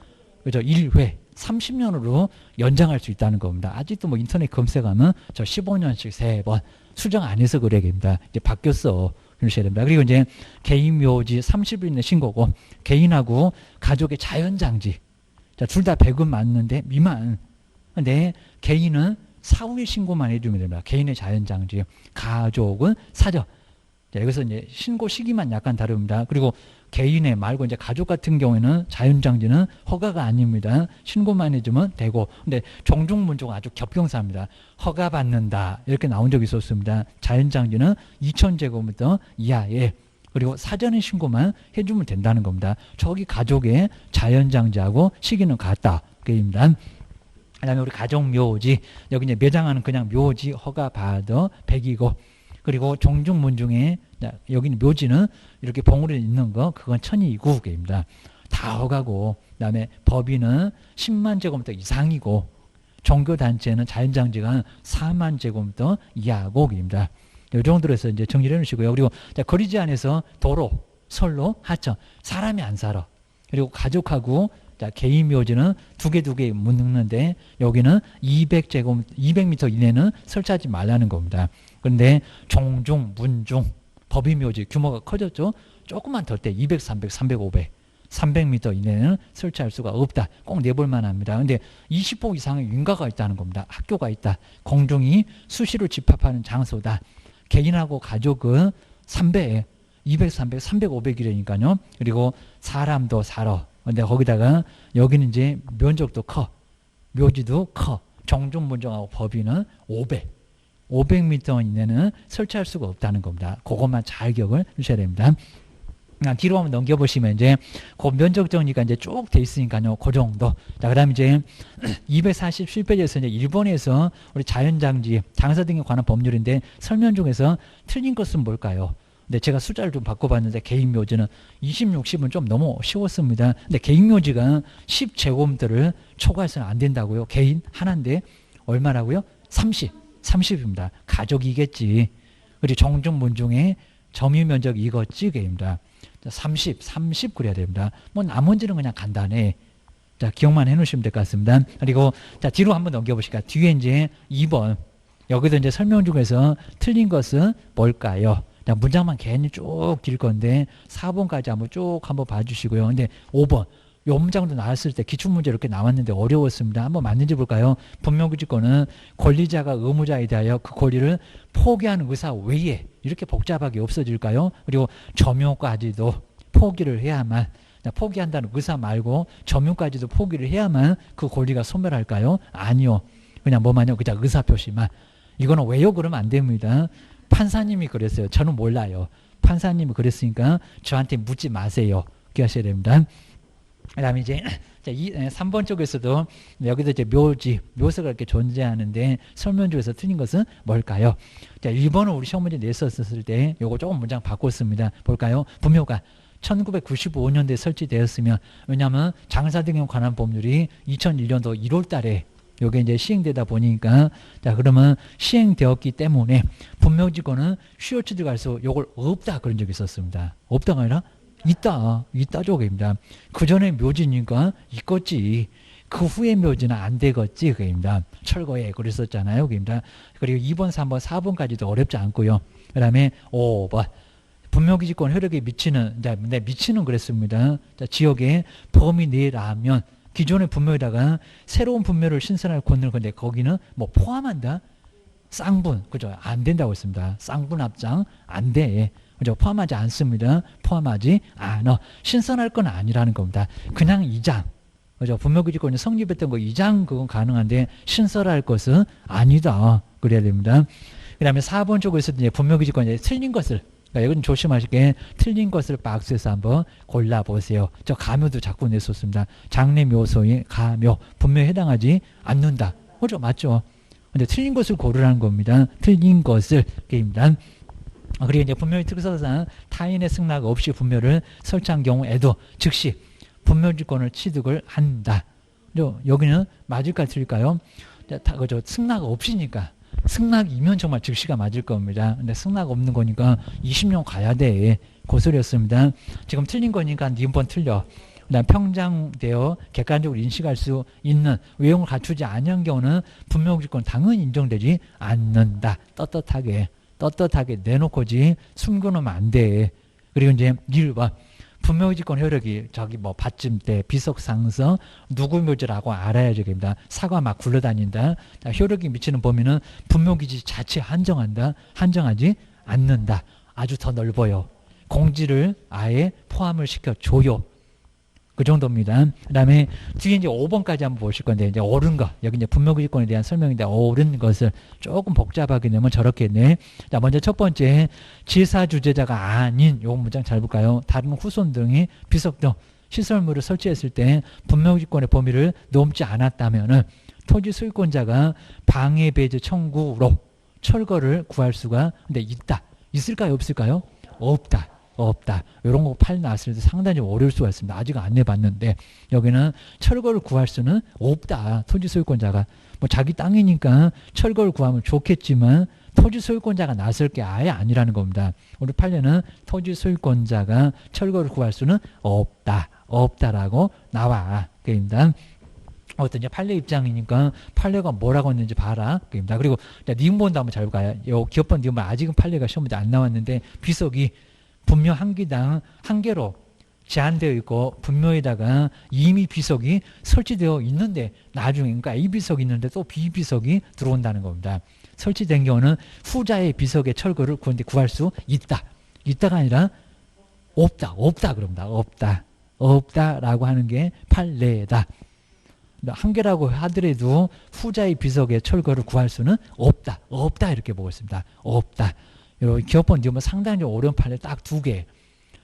그죠? 1회 30년으로 연장할 수 있다는 겁니다. 아직도 뭐 인터넷 검색하면 저 15년씩 3번 수정 안 해서 그래 됩니다. 이제 바뀌었어. 그러셔야 됩니다. 그리고 이제 개인 묘지 30일 이내 신고고 개인하고 가족의 자연장지. 자, 둘 다 100은 맞는데 미만. 근데 개인은 사후에 신고만 해주면 됩니다. 개인의 자연장지. 가족은 사적. 자, 여기서 이제 신고 시기만 약간 다릅니다. 그리고 개인의 말고 이제 가족 같은 경우에는 자연장지는 허가가 아닙니다. 신고만 해주면 되고. 근데 종중문종 아주 겹경사입니다. 허가 받는다 이렇게 나온 적이 있었습니다. 자연장지는 2000제곱미터 이하에 그리고 사전에 신고만 해주면 된다는 겁니다. 저기 가족의 자연장지하고 시기는 같다. 그입니다. 그다음에 우리 가족묘지 여기 이제 매장하는 그냥 묘지 허가 받아 100이고 그리고 종중문중에 여기는 묘지는 이렇게 봉우리 있는 거 그건 1002구입니다. 다 허가고 그다음에 법인은 10만 제곱미터 이상이고 종교단체는 자연장지가 4만 제곱미터 이하고입니다. 이 정도로 해서 이제 정리를 해놓으시고요. 그리고 거리 제한에서 도로, 선로, 하천 사람이 안 살아. 그리고 가족하고 개인 묘지는 두 개 묻는데 여기는 200m 이내는 설치하지 말라는 겁니다. 그런데 종중, 문중, 법인 묘지 규모가 커졌죠. 조금만 더 때 200, 300, 300, 500, 300m 이내는 설치할 수가 없다. 꼭 내볼 만합니다. 그런데 20호 이상의 윤가가 있다는 겁니다. 학교가 있다. 공중이 수시로 집합하는 장소다. 개인하고 가족은 300, 200, 300, 300, 500이라니까요. 그리고 사람도 살아. 근데 거기다가 여기는 이제 면적도 커. 묘지도 커. 종중문중하고 법인은 500. 500m 이내는 설치할 수가 없다는 겁니다. 그것만 잘 기억을 주셔야 됩니다. 뒤로 한번 넘겨보시면 이제 그 면적 정리가 이제 쭉 돼 있으니까요. 그 정도. 자, 그 다음에 이제 247페이지에서 이제 일본에서 우리 자연장지, 장사 등에 관한 법률인데 설명 중에서 틀린 것은 뭘까요? 근데 제가 숫자를 좀 바꿔봤는데 개인 묘지는 20, 60은 좀 너무 쉬웠습니다. 근데 개인 묘지가 10제곱미터를 초과해서는 안 된다고요. 개인 하나인데 얼마라고요? 30입니다. 가족이겠지. 그리고 종중문중의 점유 면적이 이거지 개입니다. 30 그래야 됩니다. 뭐 나머지는 그냥 간단해. 자, 기억만 해놓으시면 될 것 같습니다. 그리고 자 뒤로 한번 넘겨보실까요? 뒤에 이제 2번 여기도 이제 설명 중에서 틀린 것은 뭘까요? 자, 문장만 괜히 쭉 길 건데 4번까지 한번 쭉 한번 봐주시고요. 근데 5번 요 문장도 나왔을 때 기출문제 이렇게 나왔는데 어려웠습니다. 한번 맞는지 볼까요? 분명규칙권은 권리자가 의무자에 대하여 그 권리를 포기하는 의사 외에 이렇게 복잡하게 없어질까요? 그리고 점유까지도 포기를 해야만 포기한다는 의사 말고 점유까지도 포기를 해야만 그 권리가 소멸할까요? 아니요. 그냥 뭐만요? 그냥 의사표시만. 이거는 왜요? 그러면 안 됩니다. 판사님이 그랬어요. 저는 몰라요. 판사님이 그랬으니까 저한테 묻지 마세요. 기억하셔야 됩니다. 그 다음에 이제 3번 쪽에서도 여기도 이제 묘지, 묘서가 이렇게 존재하는데 설명 중에서 틀린 것은 뭘까요? 자, 1번은 우리 시험 문제 냈었을 때 요거 조금 문장 바꿨습니다. 볼까요? 분묘가 1995년도에 설치되었으면 왜냐하면 장사 등에 관한 법률이 2001년도 1월 달에 요게 이제 시행되다 보니까 자 그러면 시행되었기 때문에 분묘지권은 쉬어치 들어갈수 요걸 없다 그런 적이 있었습니다. 없다가 아니라 있다 조개입니다. 그 전에 묘지니까 있겠지. 그 후에 묘지는 안 되겠지 그입니다. 철거에 그랬었잖아요 그입니다. 그리고 2번, 3번, 4번까지도 어렵지 않고요. 그 다음에 5번 분묘기지권 효력에 미치는 미치는 그랬습니다. 자, 지역의 범위 내라면 기존의 분묘에다가 새로운 분묘를 신설할 권을 근데 거기는 뭐 포함한다? 쌍분 그죠? 안 된다고 했습니다. 쌍분 합장 안 돼. 그죠? 포함하지 않습니다. 포함하지 않아. 신선할 건 아니라는 겁니다. 그냥 2장. 그죠? 분묘기지권이 성립했던 거 2장 그건 가능한데 신설할 것은 아니다. 그래야 됩니다. 그 다음에 4번 쪽에서 이제 분묘기지권이 틀린 것을 그러니까 이건 조심하시게 틀린 것을 박스에서 한번 골라보세요. 저 가묘도 자꾸 냈었습니다. 장래 묘소인 가묘 분명히 해당하지 않는다. 그죠? 맞죠? 근데 틀린 것을 고르라는 겁니다. 틀린 것을 게임단. 그리고 이제 분묘의 특성상 타인의 승낙 없이 분묘를 설치한 경우에도 즉시 분묘지권을 취득을 한다. 여기는 맞을까 틀릴까요? 그죠? 승낙 없이니까. 승낙이면 정말 즉시가 맞을 겁니다. 근데 승낙 없는 거니까 20년 가야 돼. 고소리였습니다. 지금 틀린 거니까 니번 틀려. 그다음 평장되어 객관적으로 인식할 수 있는 외형을 갖추지 아니한 경우는 분묘지권 당연히 인정되지 않는다. 떳떳하게 내놓고지 숨겨놓으면 안 돼. 그리고 이제 니를 봐. 분묘지권 효력이 저기 뭐 받침대, 비석상서, 누구 묘지라고 알아야 됩니다. 사과 막 굴러다닌다. 자, 효력이 미치는 범위는 분묘기지 자체 한정한다. 한정하지 않는다. 아주 더 넓어요. 공지를 아예 포함을 시켜줘요. 그 정도입니다. 그 다음에 뒤에 이제 5번까지 한번 보실 건데, 이제 옳은 것. 여기 이제 분묘기지권에 대한 설명인데, 옳은 것을 조금 복잡하게 내면 저렇게 네. 자, 먼저 첫 번째, 지사 주재자가 아닌, 요 문장 잘 볼까요? 다른 후손 등이 비석 등 시설물을 설치했을 때 분묘기지권의 범위를 넘지 않았다면은 토지 소유권자가 방해 배제 청구로 철거를 구할 수가 근데 있다. 있을까요? 없을까요? 없다. 이런 거 판례 나왔을 때 상당히 좀 어려울 수가 있습니다. 아직 안 해봤는데 여기는 철거를 구할 수는 없다. 토지 소유권자가 뭐 자기 땅이니까 철거를 구하면 좋겠지만 토지 소유권자가 나설 게 아예 아니라는 겁니다. 우리 판례는 토지 소유권자가 철거를 구할 수는 없다라고 나와. 그입니다. 어떤 이제 판례 입장이니까 판례가 뭐라고 했는지 봐라. 그입니다. 그리고 니은본도 한번 잘 볼까요? 요 기업번 니은본 아직은 판례가 시험에 안 나왔는데 비석이 분묘 한 기당 한 개로 제한되어 있고 분묘에다가 이미 비석이 설치되어 있는데 나중에 그러니까 A 비석이 있는데 또 B 비석이 들어온다는 겁니다. 설치된 경우는 후자의 비석의 철거를 구할 수 있다. 있다가 아니라 없다 그럽니다. 없다라고 하는 게 판례다. 한 개라고 하더라도 후자의 비석의 철거를 구할 수는 없다 이렇게 보고 있습니다. 없다. 기업번 니은본 상당히 어려운 판례 딱 2개.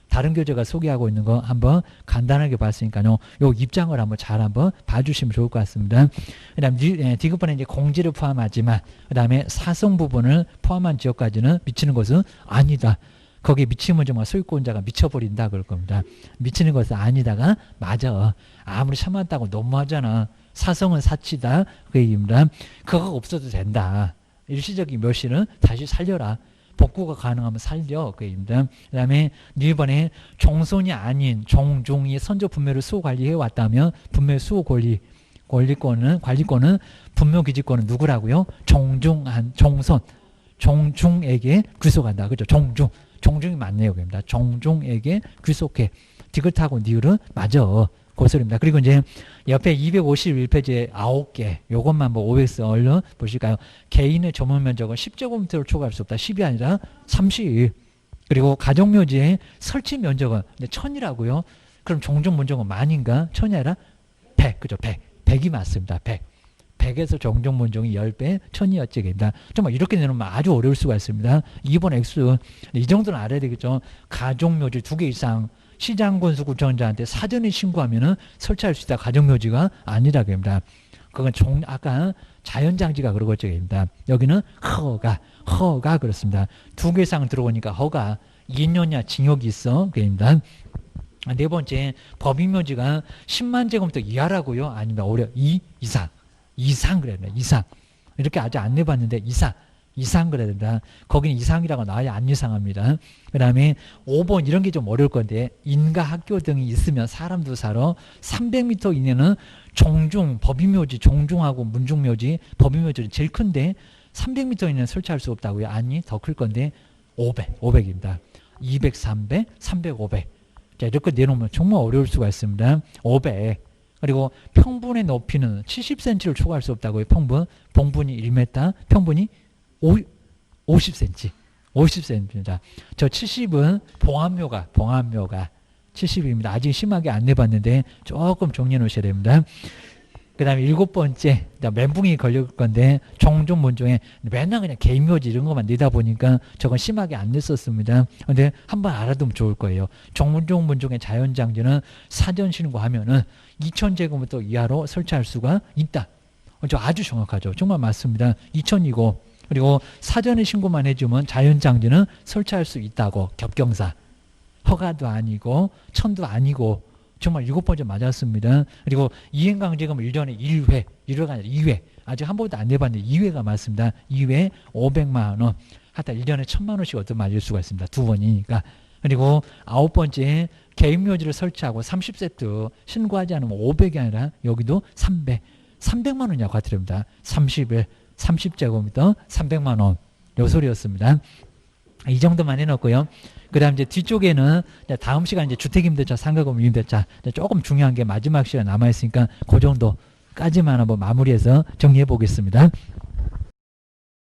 다른 교재가 소개하고 있는 거 한번 간단하게 봤으니까요. 요 입장을 한번 잘 한번 봐주시면 좋을 것 같습니다. 그 다음 디귿번에 이제 공지를 포함하지만 그 다음에 사성 부분을 포함한 지역까지는 미치는 것은 아니다. 거기에 미치면 정말 소유권자가 미쳐버린다 그럴 겁니다. 미치는 것은 아니다가 맞아. 아무리 참았다고 너무하잖아. 사성은 사치다. 그 얘기입니다. 그거 없어도 된다. 일시적인 멸시는 다시 살려라. 복구가 가능하면 살려. 그 얘기입니다. 그 다음에 1번에 종손이 아닌 종종이 선조 분묘를 수호 관리해 왔다면 분묘 수호 관리권은 분묘기지권은 누구라고요? 종중한 종손 종중에게 귀속한다. 그죠? 종중이 맞네요. 그입니다. 종중에게 귀속해. 디귿하고 니을은 맞아. 고소리입니다. 그리고 이제 옆에 251페이지에 9개 요것만 뭐 OX 얼른 보실까요? 개인의 전문 면적은 10제곱미터를 초과할 수 없다. 10이 아니라 30. 그리고 가정묘지의 설치 면적은 1000이라고요. 그럼 종종 면적은 만인가? 1000이 아니라 100. 그죠? 100이 맞습니다. 100에서 종종 면적이 10배 1000이었지입니다. 좀 이렇게 내놓으면 아주 어려울 수가 있습니다. 2번 X 이 정도는 알아야 되겠죠. 가정묘지 2개 이상 시장군수구청장한테 사전에 신고하면은 설치할 수 있다. 가정묘지가 아니라 그럽니다. 그건 아까 자연장지가 그러고있습니다. 여기는 허가 그렇습니다. 2개 이상 들어오니까 허가 2년이야 징역이 있어. 그럽니다. 네 번째 법인묘지가 10만 제곱미터 이하라고요? 아닙니다. 오히려 이상 그래야 된다. 이상 이렇게 아직 안 내봤는데 이상 그래야 된다. 거기는 이상이라고 나와야 안 이상합니다. 그 다음에 5번 이런 게 좀 어려울 건데 인가 학교 등이 있으면 사람도 살아. 300m 이내는 종중 법인묘지 종중하고 문중묘지 법인묘지 제일 큰데 300m 이내는 설치할 수 없다고요. 아니 더 클 건데 500입니다. 200, 300, 300, 500. 자 이렇게 내놓으면 정말 어려울 수가 있습니다. 500. 그리고 평분의 높이는 70cm를 초과할 수 없다고요. 봉분이 1m, 평분이 50cm입니다. 저 70은 봉합묘가 70입니다. 아직 심하게 안 내봤는데 조금 정리해 놓으셔야 됩니다. 그다음에 7번째 멘붕이 걸릴 건데 종종 문종에 맨날 그냥 개인묘지 이런 것만 내다 보니까 저건 심하게 안 냈었습니다. 근데 한번 알아두면 좋을 거예요. 종종 문종의 자연장지는 사전 신고하면은 2000제곱미터 이하로 설치할 수가 있다. 저 아주 정확하죠. 정말 맞습니다. 2000이고 그리고 사전에 신고만 해주면 자연장지는 설치할 수 있다고. 겹경사 허가도 아니고 천도 아니고 정말 7번째 맞았습니다. 그리고 이행강제금 1년에 1회가 아니라 2회. 아직 한 번도 안 내봤는데 2회가 맞습니다. 2회 500만 원. 하다 1년에 1000만 원씩 얻어 맞을 수가 있습니다. 2번이니까. 그리고 9번째 개인묘지를 설치하고 30세트 신고하지 않으면 500이 아니라 여기도 300만 원이라고 하더랍니다. 30일 30제곱미터 300만 원. 요 소리였습니다. 이 정도만 해놓고요. 그 다음 이제 뒤쪽에는 다음 시간 이제 주택임대차, 상가금 임대차 조금 중요한 게 마지막 시간 남아있으니까 그 정도까지만 한번 마무리해서 정리해 보겠습니다.